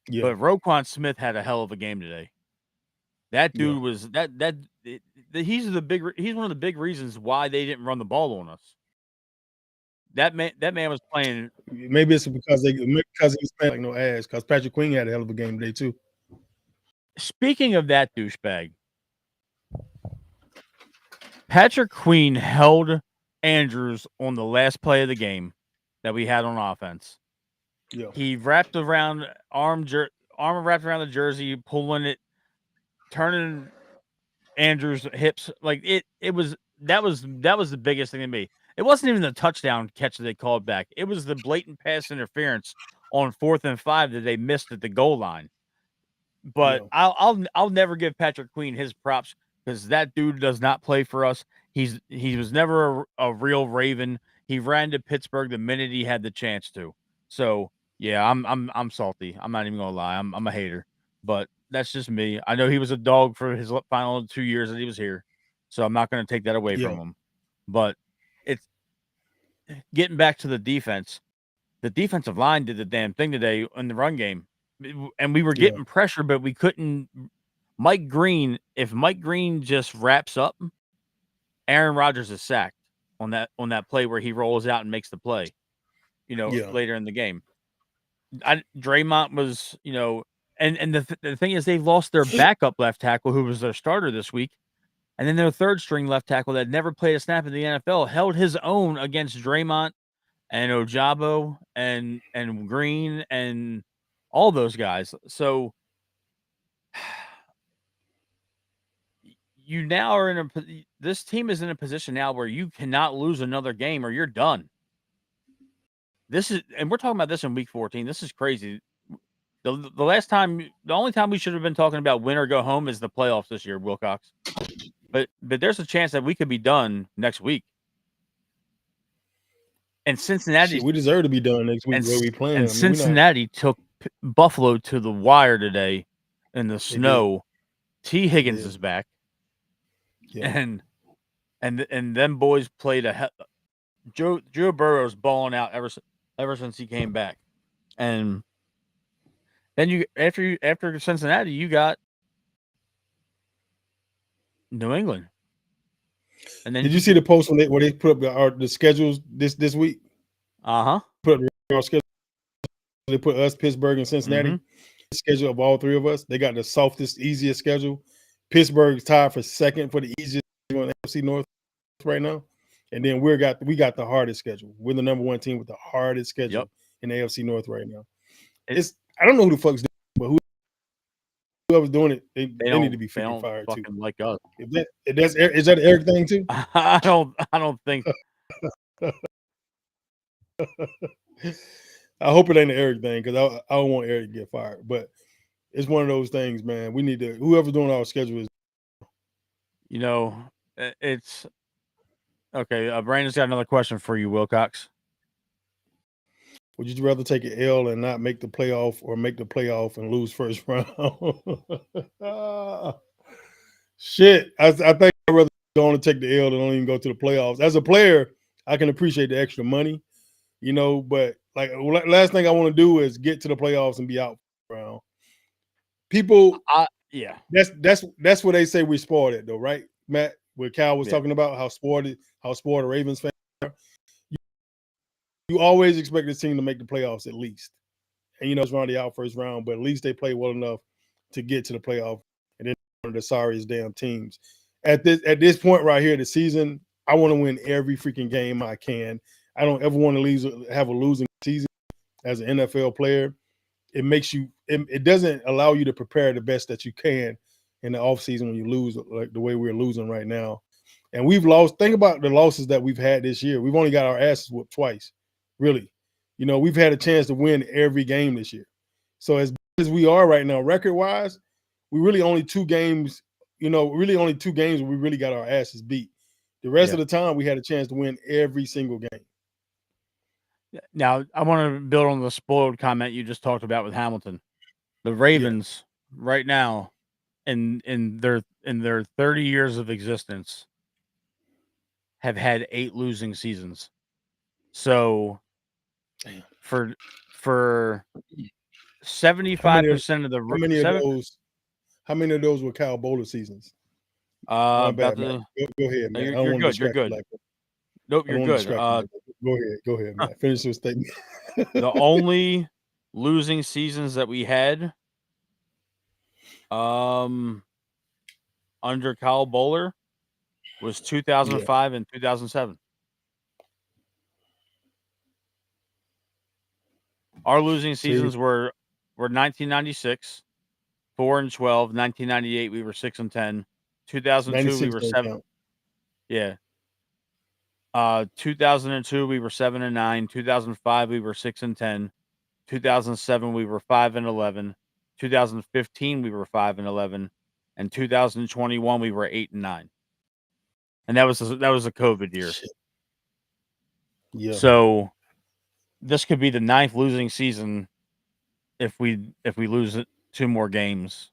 Yeah. But Roquan Smith had a hell of a game today. That dude was he's one of the big reasons why they didn't run the ball on us. That man was playing. Maybe it's because he was playing like no ass. Because Patrick Queen had a hell of a game today too. Speaking of that douchebag, Patrick Queen held Andrews on the last play of the game that we had on offense. Yeah. He wrapped around arm wrapped around the jersey, pulling it, turning Andrews' hips. Like that was the biggest thing to me. It wasn't even the touchdown catch that they called back. It was the blatant pass interference on 4th and 5 that they missed at the goal line. But yeah. I'll never give Patrick Queen his props because that dude does not play for us. He was never a real Raven. He ran to Pittsburgh the minute he had the chance to. So yeah, I'm salty. I'm not even gonna lie. I'm a hater, but that's just me. I know he was a dog for his final 2 years that he was here, so I'm not gonna take that away from him. But it's getting back to the defense. The defensive line did the damn thing today in the run game, and we were getting pressure, but we couldn't. If Mike Green just wraps up, Aaron Rodgers is sacked on that play where he rolls out and makes the play. Later in the game. Draymond was, and the thing is, they lost their backup left tackle, who was their starter this week, and then their third string left tackle that never played a snap in the NFL held his own against Draymond and Ojabo and Green and all those guys. So you now are this team is in a position now where you cannot lose another game or you're done. And we're talking about this in week 14. This is crazy. The only time we should have been talking about win or go home is the playoffs this year, Wilcox. But there's a chance that we could be done next week. And Cincinnati, Shit, we deserve to be done next week. Where we playing? and Cincinnati took Buffalo to the wire today in the snow. T. Higgins is back, and them boys played Joe Burrow's balling out ever since he came back, and then after Cincinnati, you got New England. And then did you see the post where they put up the schedules this week? Put up our schedule. They put us, Pittsburgh, and Cincinnati. Mm-hmm. Schedule of all three of us. They got the softest, easiest schedule. Pittsburgh's tied for second for the easiest schedule in the AFC North right now. And then we got the hardest schedule. We're the number one team with the hardest schedule in the AFC North right now. I don't know who the fuck's doing it, but whoever's doing it, they need to be freaking fired too. Like us. Is that an Eric thing too? I don't think. I hope it ain't an Eric thing because I don't want Eric to get fired. But it's one of those things, man. We need to whoever's doing our schedule is. It's okay. Brandon's got another question for you, Wilcox. Would you rather take an L and not make the playoff, or make the playoff and lose first round? Shit, I think I'd rather only take the L than don't even go to the playoffs. As a player, I can appreciate the extra money, but like last thing I want to do is get to the playoffs and be out round. People, that's what they say we're spoiled at, though, right, Matt? Where Cal was talking about how spoiled the Ravens fans are. You always expect this team to make the playoffs at least, and it's already out first round, but at least they play well enough to get to the playoff. And then one of the sorriest damn teams at this point right here, the season. I want to win every freaking game I can. I don't ever want to have a losing season as an NFL player. It makes you. It doesn't allow you to prepare the best that you can in the offseason when you lose like the way we're losing right now. And we've lost. Think about the losses that we've had this year. We've only got our asses whooped twice. Really, we've had a chance to win every game this year. So as bad as we are right now, record-wise, we really only two games. Really only two games where we really got our asses beat. The rest of the time, we had a chance to win every single game. Now, I want to build on the spoiled comment you just talked about with Hamilton. The Ravens right now, in their 30 years of existence, have had 8 losing seasons. So, for 75% of the how many of those were Kyle Bowler seasons? My bad, man. Go ahead, man. You're good. You're good. Nope, you're good. Go ahead, man. Finish your statement. The only losing seasons that we had under Kyle Bowler was 2005 and 2007. Our losing seasons were 1996, 4-12, 1998 we were 6-10, 2002 we were 7. Yeah. 2002 we were 7-9, 2005 we were 6-10, 2007 we were 5-11, 2015 we were 5-11, and 2021 we were 8-9. And that was a COVID year. Yeah. So this could be the 9th losing season if we lose 2 more games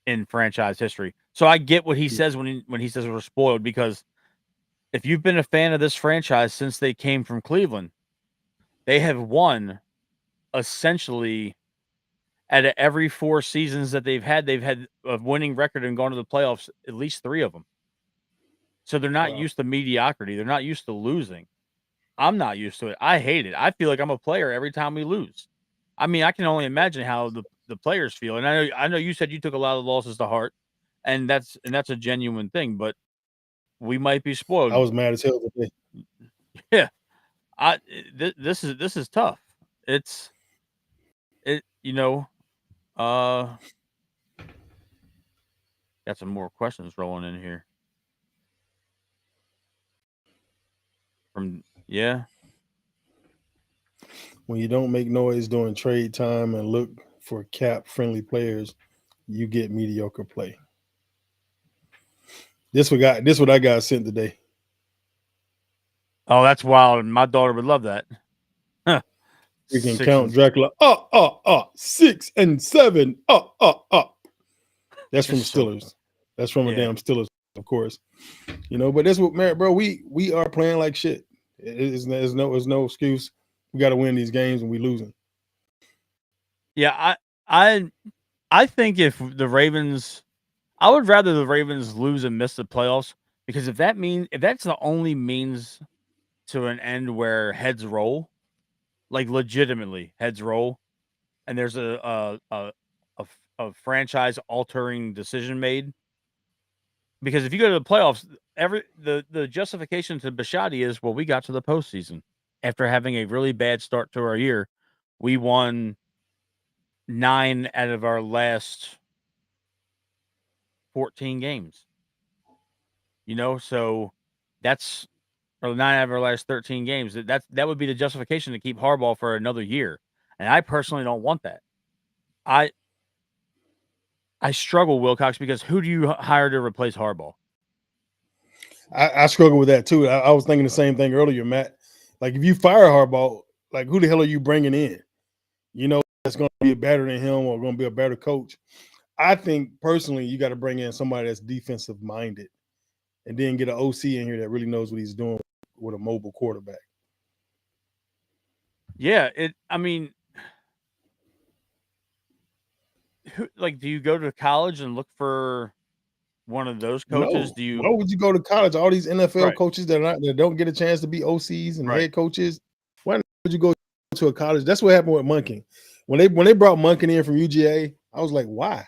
in franchise history. So I get what he says when he says we're spoiled, because if you've been a fan of this franchise since they came from Cleveland, they have won essentially out of every 4 seasons that they've had a winning record and gone to the playoffs, at least 3 of them. So they're not used to mediocrity. They're not used to losing. I'm not used to it. I hate it. I feel like I'm a player every time we lose. I mean, I can only imagine how the players feel. And I know you said you took a lot of losses to heart, and that's a genuine thing, but we might be spoiled. I was mad as hell today. Yeah. This is tough. Got some more questions rolling in here. When you don't make noise during trade time and look for cap-friendly players, you get mediocre play. This what I got sent today. Oh, that's wild. My daughter would love that. We can 6 count and Dracula. 6 and 7. That's from it's so Steelers. That's from a yeah. damn Steelers, of course. But that's what, man, bro. We are playing like shit. There's no excuse. We got to win these games, and we losing. Yeah, I think if the Ravens, I would rather the Ravens lose and miss the playoffs, because if that's the only means to an end where heads roll, like legitimately heads roll, and there's a franchise altering decision made. Because if you go to the playoffs, the justification to Bisciotti is, well, we got to the postseason after having a really bad start to our year. We won 9 out of our last 14 games. So that's, or 9 out of our last 13 games. That would be the justification to keep Harbaugh for another year. And I personally don't want that. I struggle, Wilcox, because who do you hire to replace Harbaugh? I struggle with that too. I was thinking the same thing earlier, Matt. Like, if you fire Harbaugh, like, who the hell are you bringing in? That's going to be better than him or going to be a better coach. I think personally, you got to bring in somebody that's defensive minded, and then get an OC in here that really knows what he's doing with a mobile quarterback. Yeah, do you go to college and look for one of those coaches? No, Do you why would you go to college? All these NFL right, coaches that don't get a chance to be OCs and right. head coaches. Why would you go to a college? That's what happened with Munkin. When they brought Munkin in from UGA, I was like, why?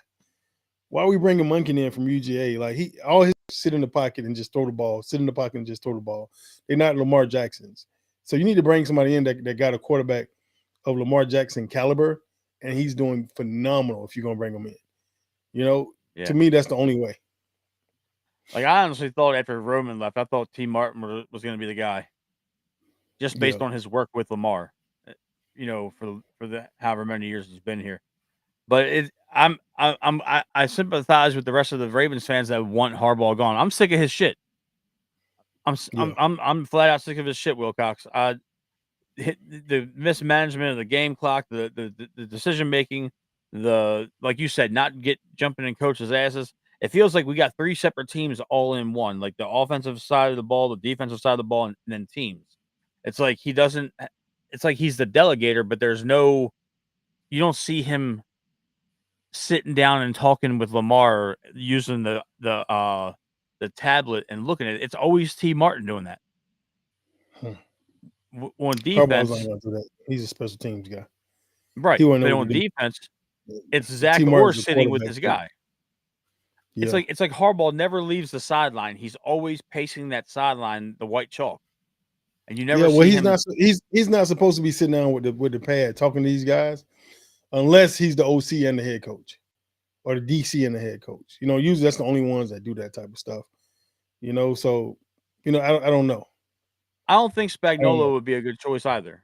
Why are we bringing Munkin in from UGA? Like, all his sit in the pocket and just throw the ball, sit in the pocket and just throw the ball. They're not Lamar Jacksons. So you need to bring somebody in that got a quarterback of Lamar Jackson caliber, and he's doing phenomenal if you're gonna bring him in. Yeah. To me, that's the only way. Like, I honestly thought after Roman left, I thought T. Martin was going to be the guy, just based on his work with Lamar. For the however many years he's been here. But I sympathize with the rest of the Ravens fans that want Harbaugh gone. I'm sick of his shit. I'm flat out sick of his shit, Wilcox. The mismanagement of the game clock, the decision making, like you said, not jumping in coaches' asses. It feels like we got 3 separate teams all in one, like the offensive side of the ball, the defensive side of the ball, and then teams. It's like he doesn't. It's like he's the delegator, but you don't see him sitting down and talking with Lamar using the tablet and looking at it. It's always T. Martin doing that. On Harbaugh's not defense, going to do that. He's a special teams guy. right? He wouldn't But know what on to do. defense, it's Zach T. Orr Martin's a sitting with quarterback his coach. guy. Yeah. It's like Harbaugh never leaves the sideline. He's always pacing that sideline, the white chalk, and you never see he's him. not. He's not supposed to be sitting down with the pad talking to these guys, unless he's the OC and the head coach, or the DC and the head coach. Usually that's the only ones that do that type of stuff. So I don't know. I don't think I don't know. Spagnuolo would be a good choice either.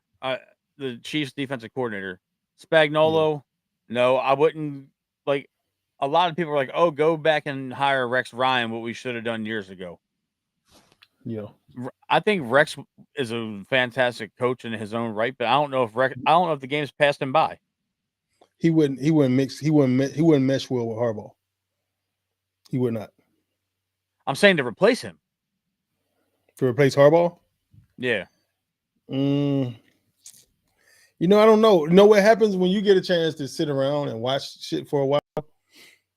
The Chiefs defensive coordinator, Yeah. Spagnuolo. No, I wouldn't. Like, a lot of people are like, "Oh, go back and hire Rex Ryan," what we should have done years ago. Yeah. I think Rex is a fantastic coach in his own right, but I don't know if the game's passed him by. He wouldn't mix. He wouldn't mesh well with Harbaugh. He would not. I'm saying to replace him. To replace Harbaugh? Yeah. I don't know. What happens when you get a chance to sit around and watch shit for a while?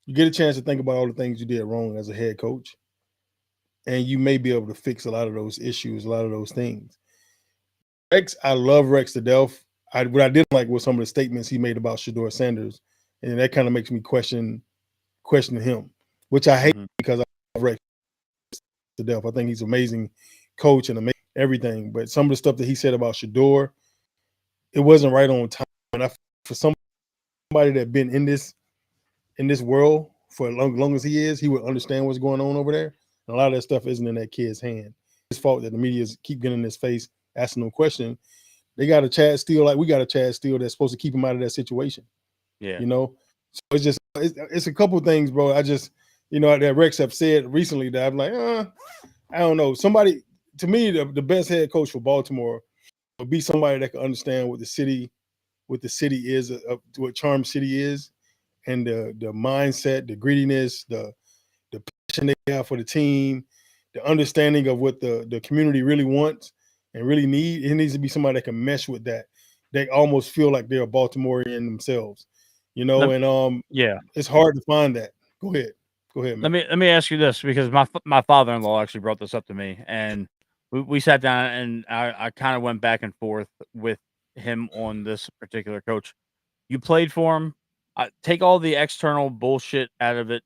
You get a chance to think about all the things you did wrong as a head coach, and you may be able to fix a lot of those issues, a lot of those things. Rex, I love Rex to death. What I didn't like was some of the statements he made about Shedeur Sanders, and that kind of makes me question him, which I hate because I love Rex to death. I think he's an amazing coach and amazing everything, but some of the stuff that he said about Shedeur, it wasn't right on time. And for somebody that been in this world for as long as he is, he would understand what's going on over there. And a lot of that stuff isn't in that kid's hand. It's fault that the media keep getting in his face, asking him questions. They got a Chad Steele, like we got a Chad Steele that's supposed to keep him out of that situation. Yeah. So it's just it's a couple of things, bro. I just that Rex have said recently that I'm like, I don't know. Somebody to me, the best head coach for Baltimore would be somebody that can understand what the city is, what Charm City is, and the mindset, the greediness, the passion they have for the team, the understanding of what the community really wants and really need. It needs to be somebody that can mesh with that. They almost feel like they're a Baltimorean themselves, and Yeah. it's hard to find that. Go ahead, Let man. me ask you this, because my father-in-law actually brought this up to me, and we sat down, and I kind of went back and forth with him on this particular coach. You played for him. Take all the external bullshit out of it.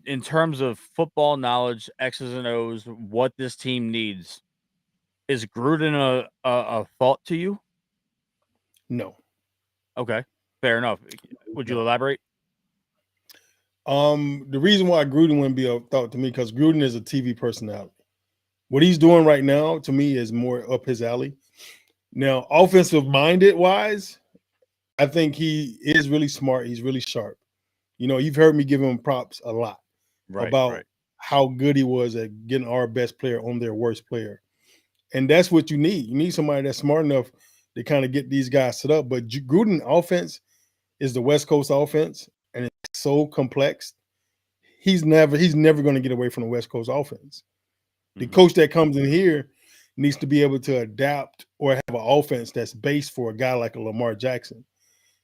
In terms of football knowledge, X's and O's, what this team needs, is Gruden a thought to you? No. Okay, fair enough. Would you elaborate? The reason why Gruden wouldn't be a thought to me, because Gruden is a TV personality. What he's doing right now, to me, is more up his alley. Now, offensive minded wise, I think he is really smart. He's really sharp. You've heard me give him props a lot about how good he was at getting our best player on their worst player. And that's what you need. You need somebody that's smart enough to kind of get these guys set up. But Gruden offense is the West Coast offense, and it's so complex. He's never going to get away from the West Coast offense. The coach that comes in here needs to be able to adapt or have an offense that's based for a guy like a Lamar Jackson.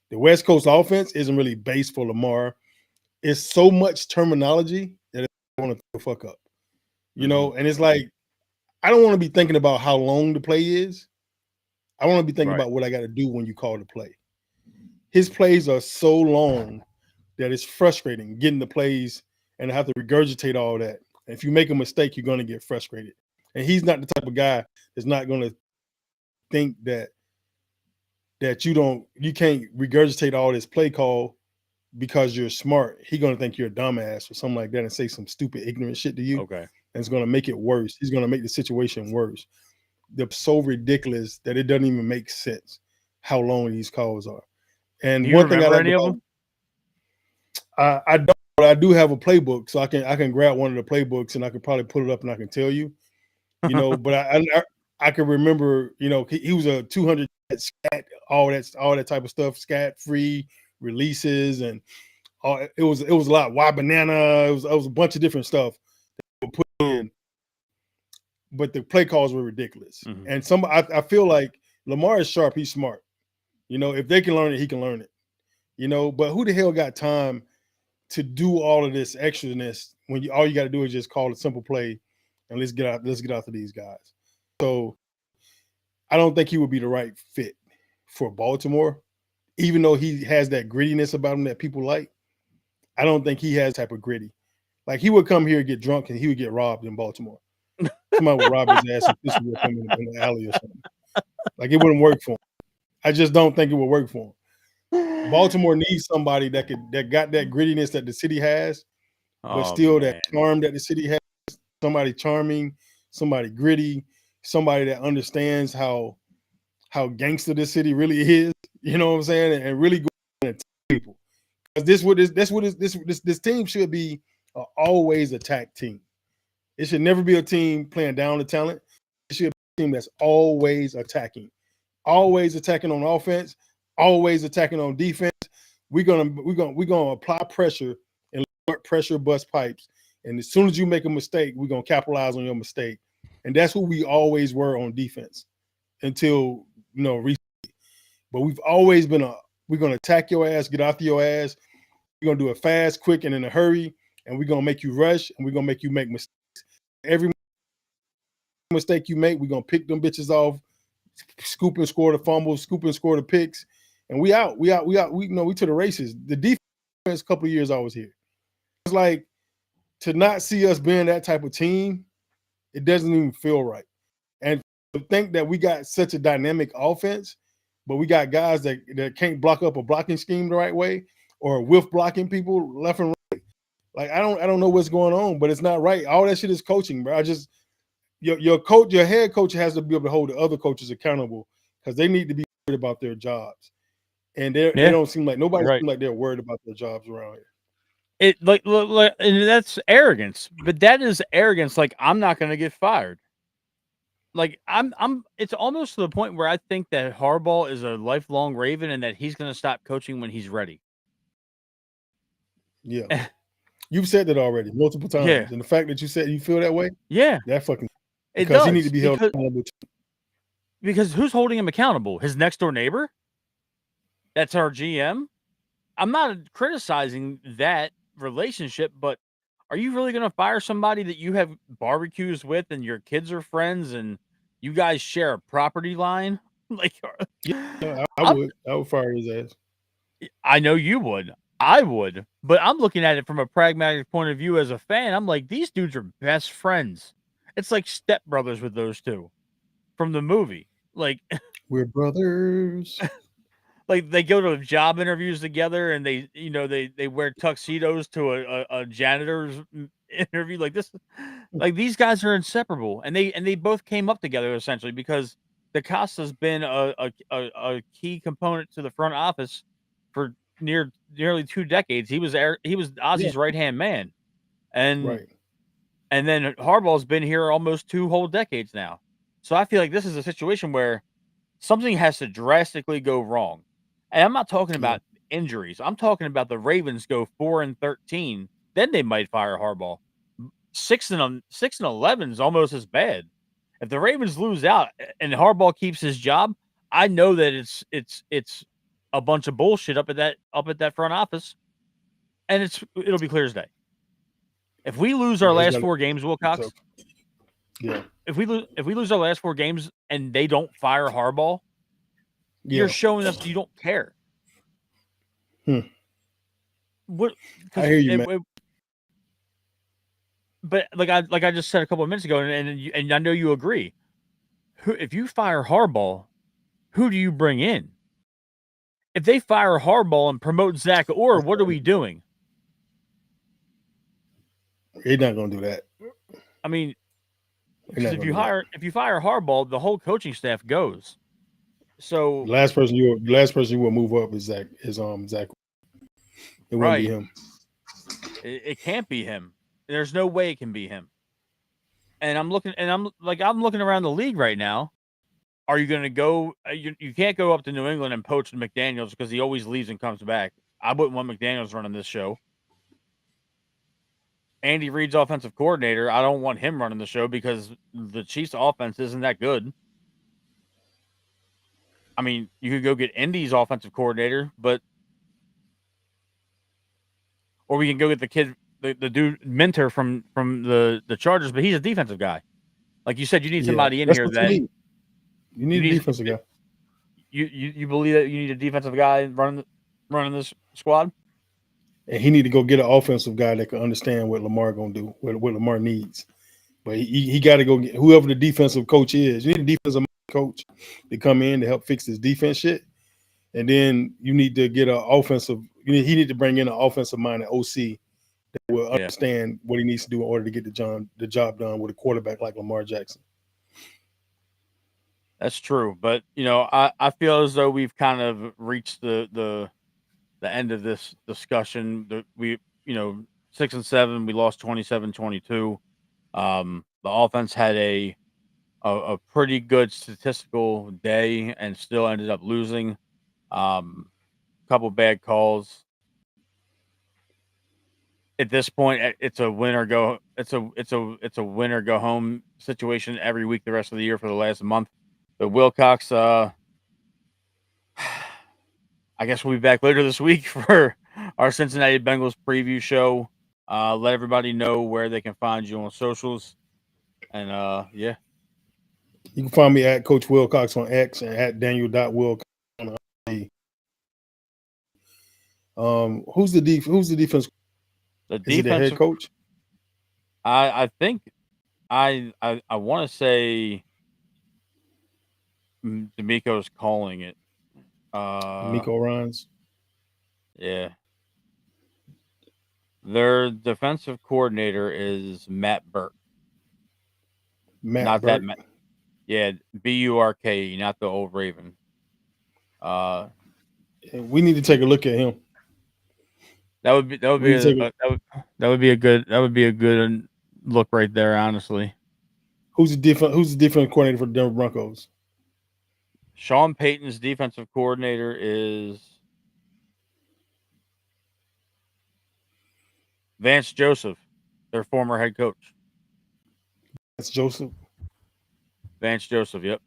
The West Coast offense isn't really based for Lamar. It's so much terminology that I want to the fuck up. And it's like, I don't want to be thinking about how long the play is. I want to be thinking about what I got to do when you call the play. His plays are so long that it's frustrating getting the plays and I have to regurgitate all that. And if you make a mistake, you're going to get frustrated. And he's not the type of guy that's not going to think that you can't regurgitate all this play call because you're smart. He's going to think you're a dumbass or something like that and say some stupid, ignorant shit to you. Okay. And it's going to make it worse. He's going to make the situation worse. They're so ridiculous that it doesn't even make sense how long these calls are. And do you one thing I like any about of them? I don't, but I do have a playbook, so I can grab one of the playbooks and I can probably put it up and I can tell you, But I can remember, he was a 200 scat, all that type of stuff, scat free releases, and it was a lot. Why banana? It was a bunch of different stuff that were put in, but the play calls were ridiculous. And I feel like Lamar is sharp. He's smart. If they can learn it, he can learn it. But who the hell got time to do all of this extraness when all you got to do is just call a simple play and let's get out to these guys. So I don't think he would be the right fit for Baltimore, even though he has that grittiness about him that people like. I don't think he has type of gritty. Like, he would come here and get drunk and he would get robbed in Baltimore. Somebody would rob his ass and this would come in the alley or something. Like, it wouldn't work for him. I just don't think it would work for him. Baltimore needs somebody that got that grittiness that the city has, but still that charm that the city has. Somebody charming, somebody gritty, somebody that understands how gangster this city really is. You know what I'm saying? And really go and attack people. Because this team should be an always attack team. It should never be a team playing down the talent. It should be a team that's always attacking on offense, always attacking on defense. We're gonna apply pressure and let pressure bust pipes. And as soon as you make a mistake, we're gonna capitalize on your mistake. And that's who we always were on defense until recently. But we've always been we're gonna attack your ass, get after your ass. We're gonna do it fast, quick, and in a hurry, and we're gonna make you rush, and we're gonna make you make mistakes. Every mistake you make, we're gonna pick them bitches off, scoop and score the fumbles, scoop and score the picks, and we out. We to the races. The defense couple of years I was here. It's like, to not see us being that type of team, it doesn't even feel right. And to think that we got such a dynamic offense, but we got guys that can't block up a blocking scheme the right way or with blocking people left and right. Like, I don't know what's going on, but it's not right. All that shit is coaching, bro. Your coach, your head coach has to be able to hold the other coaches accountable because they need to be worried about their jobs. And they don't seem like nobody seems like they're worried about their jobs around here. It like, and that's arrogance, but that is arrogance. Like, I'm not going to get fired. like I'm it's almost to the point where I think that Harbaugh is a lifelong Raven and that he's going to stop coaching when he's ready. Yeah. You've said that already multiple times. Yeah. And the fact that you said you feel that way, Yeah. that fucking It because he needs does. to be held accountable. Because who's holding him accountable? His next door neighbor? That's our GM? I'm not criticizing that relationship, but are you really going to fire somebody that you have barbecues with and your kids are friends and you guys share a property line? Like, Yeah, I would fire his ass. I know you would. I would. But I'm looking at it from a pragmatic point of view as a fan. I'm like, these dudes are best friends. It's like stepbrothers with those two from the movie. Like, we're brothers. Like they go to job interviews together and they wear tuxedos to a janitor's interview. Like this, like these guys are inseparable, and they both came up together essentially because DaCosta's been a key component to the front office for nearly 2 decades. He was Ozzy's right hand man, and Right. and then Harbaugh's been here almost 2 whole decades now. So I feel like this is a situation where something has to drastically go wrong. And I'm not talking about injuries. I'm talking about the Ravens go 4-13, then they might fire Harbaugh. 6-11 is almost as bad. If the Ravens lose out and Harbaugh keeps his job, I know that it's a bunch of bullshit up at that front office, and it'll be clear as day. If we lose our last 4 games, Wilcox, if we lose our last 4 games and they don't fire Harbaugh, you're showing us you don't care. What? I hear you, man. But like I just said a couple of minutes ago, and I know you agree. If you fire Harbaugh, who do you bring in? If they fire Harbaugh and promote Zach Orr, what are we doing? They're not going to do that. I mean, if you fire Harbaugh, the whole coaching staff goes. So the last person you will move up is Zach. It won't be him. It can't be him. There's no way it can be him. And I'm looking around the league right now. Are you going to go? You can't go up to New England and poach McDaniels because he always leaves and comes back. I wouldn't want McDaniels running this show. Andy Reid's offensive coordinator, I don't want him running the show because the Chiefs' offense isn't that good. I mean, you could go get Indy's offensive coordinator, or we can go get the kid, the dude Mentor from the Chargers, but he's a defensive guy. Like you said, you need somebody in here that you need a defensive guy. You believe that you need a defensive guy running this squad? And he need to go get an offensive guy that can understand what Lamar gonna do, what Lamar needs. But he got to go get whoever the defensive coach is. You need a defensive coach to come in to help fix this defense shit. And then you need to get an offensive. He need to bring in an offensive minded OC that will understand what he needs to do in order to get the job done with a quarterback like Lamar Jackson. That's true, but I feel as though we've kind of reached the end of this discussion. We 6-7, we lost 27-22. The offense had a pretty good statistical day and still ended up losing. Couple bad calls. At this point, it's a win or go. It's a win or go home situation every week the rest of the year for the last month. But Wilcox, I guess we'll be back later this week for our Cincinnati Bengals preview show. Let everybody know where they can find you on socials. And yeah. You can find me at Coach Wilcox on X and at Daniel.Wilcox on IG. Who's the defense? Is it the head coach? I think I want to say D'Amico's calling it. D'Amico Ryans. Yeah. Their defensive coordinator is Matt Burke. Not Burke. Yeah, Burke, not the old Raven. We need to take a look at him. That would be a good look right there, honestly. Who's the defense coordinator for the Denver Broncos? Sean Payton's defensive coordinator is Vance Joseph, their former head coach. That's Joseph. Vance Joseph, yep.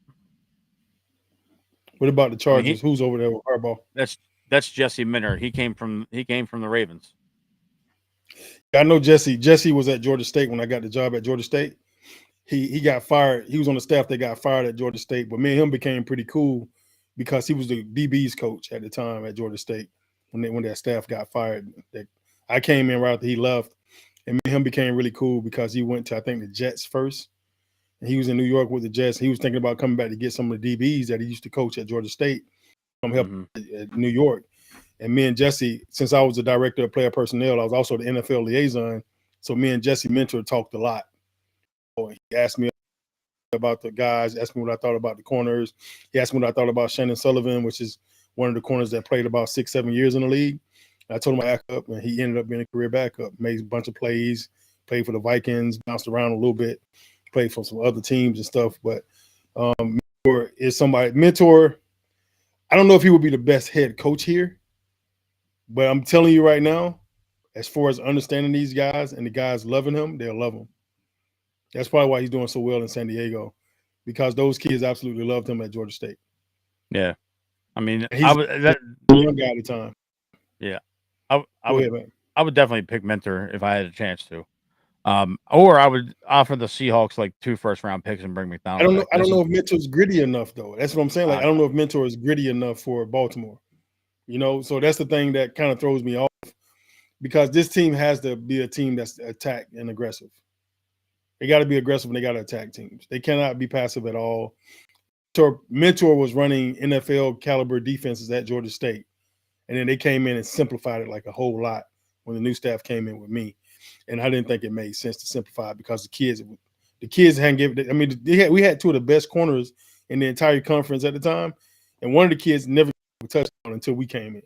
What about the I mean, Chargers? Who's over there with Harbaugh? that's Jesse Minter. He came from the Ravens. I know Jesse. Jesse was at Georgia State when I got the job at Georgia State. He got fired. He was on the staff that got fired at Georgia State, but me and him became pretty cool because he was the DB's coach at the time at Georgia State when that staff got fired. I came in right after he left, and me and him became really cool because he went to, I think, the Jets first, and he was in New York with the Jets. He was thinking about coming back to get some of the DBs that he used to coach at Georgia State, come help at New York. And me and Jesse, since I was the director of player personnel, I was also the NFL liaison. So me and Jesse Mentor talked a lot. He asked me about the guys, asked me what I thought about the corners. He asked me what I thought about Shannon Sullivan, which is one of the corners that played about 6-7 years in the league. And I told him I backup, and he ended up being a career backup. Made a bunch of plays, played for the Vikings, bounced around a little bit, played for some other teams and stuff. But Mentor is somebody. Mentor, I don't know if he would be the best head coach here, but I'm telling you right now, as far as understanding these guys and the guys loving him, they'll love him. That's probably why he's doing so well in San Diego, because those kids absolutely loved him at Georgia State. Yeah, I mean, he's a young guy at the time. Yeah, I would definitely pick Mentor if I had a chance to. Or I would offer the Seahawks like 2 first-round picks and bring McDonald. I don't know if Mentor's gritty enough though. That's what I'm saying. Like I don't know if Mentor is gritty enough for Baltimore. So that's the thing that kind of throws me off, because this team has to be a team that's attack and aggressive. They got to be aggressive and they got to attack teams. They cannot be passive at all. Mentor was running NFL caliber defenses at Georgia State, and then they came in and simplified it like a whole lot when the new staff came in with me. And I didn't think it made sense to simplify it because the kids hadn't given it. I mean, we had 2 of the best corners in the entire conference at the time, and one of the kids never touched on until we came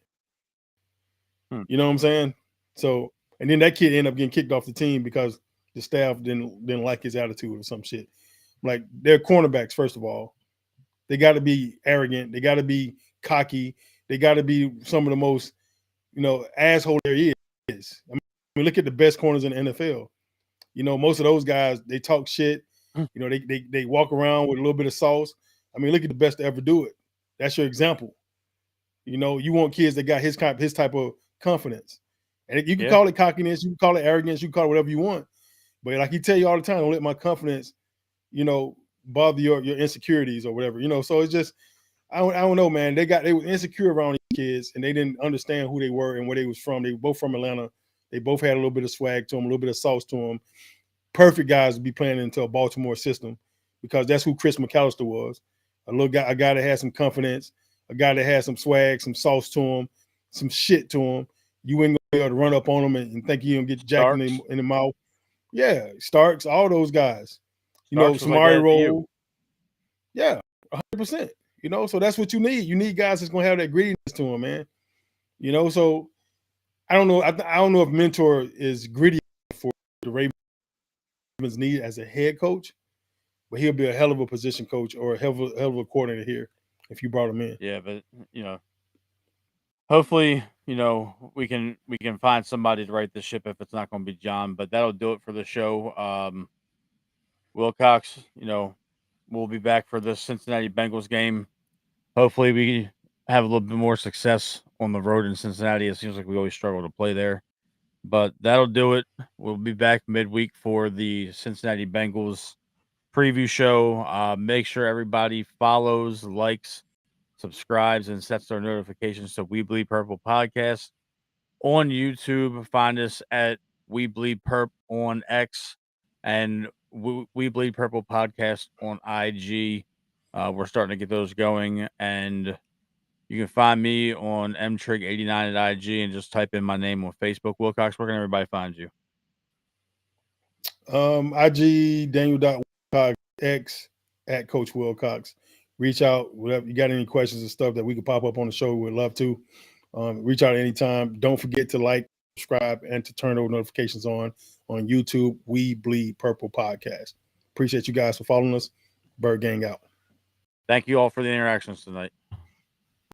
in. You know what I'm saying? So, and then that kid ended up getting kicked off the team because the staff didn't like his attitude or some shit. Like, they're cornerbacks, first of all. They got to be arrogant. They got to be cocky. They got to be some of the most, asshole there is. I mean, look at the best corners in the NFL. Most of those guys, they talk shit. They walk around with a little bit of sauce. I mean, look at the best to ever do it. That's your example. You want kids that got his type of confidence. And you can call it cockiness, you can call it arrogance, you can call it whatever you want. But like he tell you all the time, don't let my confidence, bother your insecurities or whatever. So it's just, I don't know, man. They were insecure around these kids, and they didn't understand who they were and where they was from. They were both from Atlanta. They both had a little bit of swag to them, a little bit of sauce to them. Perfect guys to be playing into a Baltimore system, because that's who Chris McAllister was. A guy that had some confidence, a guy that had some swag, some sauce to him, some shit to him. You ain't gonna be able to run up on him and think you're gonna get jacked in the mouth. Yeah, Starks, all those guys. Samari Roll. Yeah, 100%. So that's what you need. You need guys that's gonna have that grittiness to them, man. So I don't know. I don't know if Mentor is gritty for the Ravens need as a head coach, but he'll be a hell of a position coach or a hell of a coordinator here if you brought him in. Yeah, but hopefully, we can find somebody to right the ship if it's not going to be John. But that'll do it for the show. Wilcox, we'll be back for the Cincinnati Bengals game. Hopefully, we have a little bit more success on the road in Cincinnati. It seems like we always struggle to play there. But that'll do it. We'll be back midweek for the Cincinnati Bengals preview show. Make sure everybody follows, likes, subscribes, and sets their notifications to We Bleed Purple Podcast on YouTube. Find us at We Bleed Perp on X and We Bleed Purple Podcast on IG. We're starting to get those going, and you can find me on mtrig89 at IG and just type in my name on Facebook. Wilcox, where can everybody find you? IG Daniel.Wilcox, X at Coach Wilcox. Reach out. Whatever you got any questions and stuff that we could pop up on the show, we'd love to. Reach out anytime. Don't forget to like, subscribe, and to turn those notifications on YouTube. We Bleed Purple Podcast. Appreciate you guys for following us. Bird Gang out. Thank you all for the interactions tonight.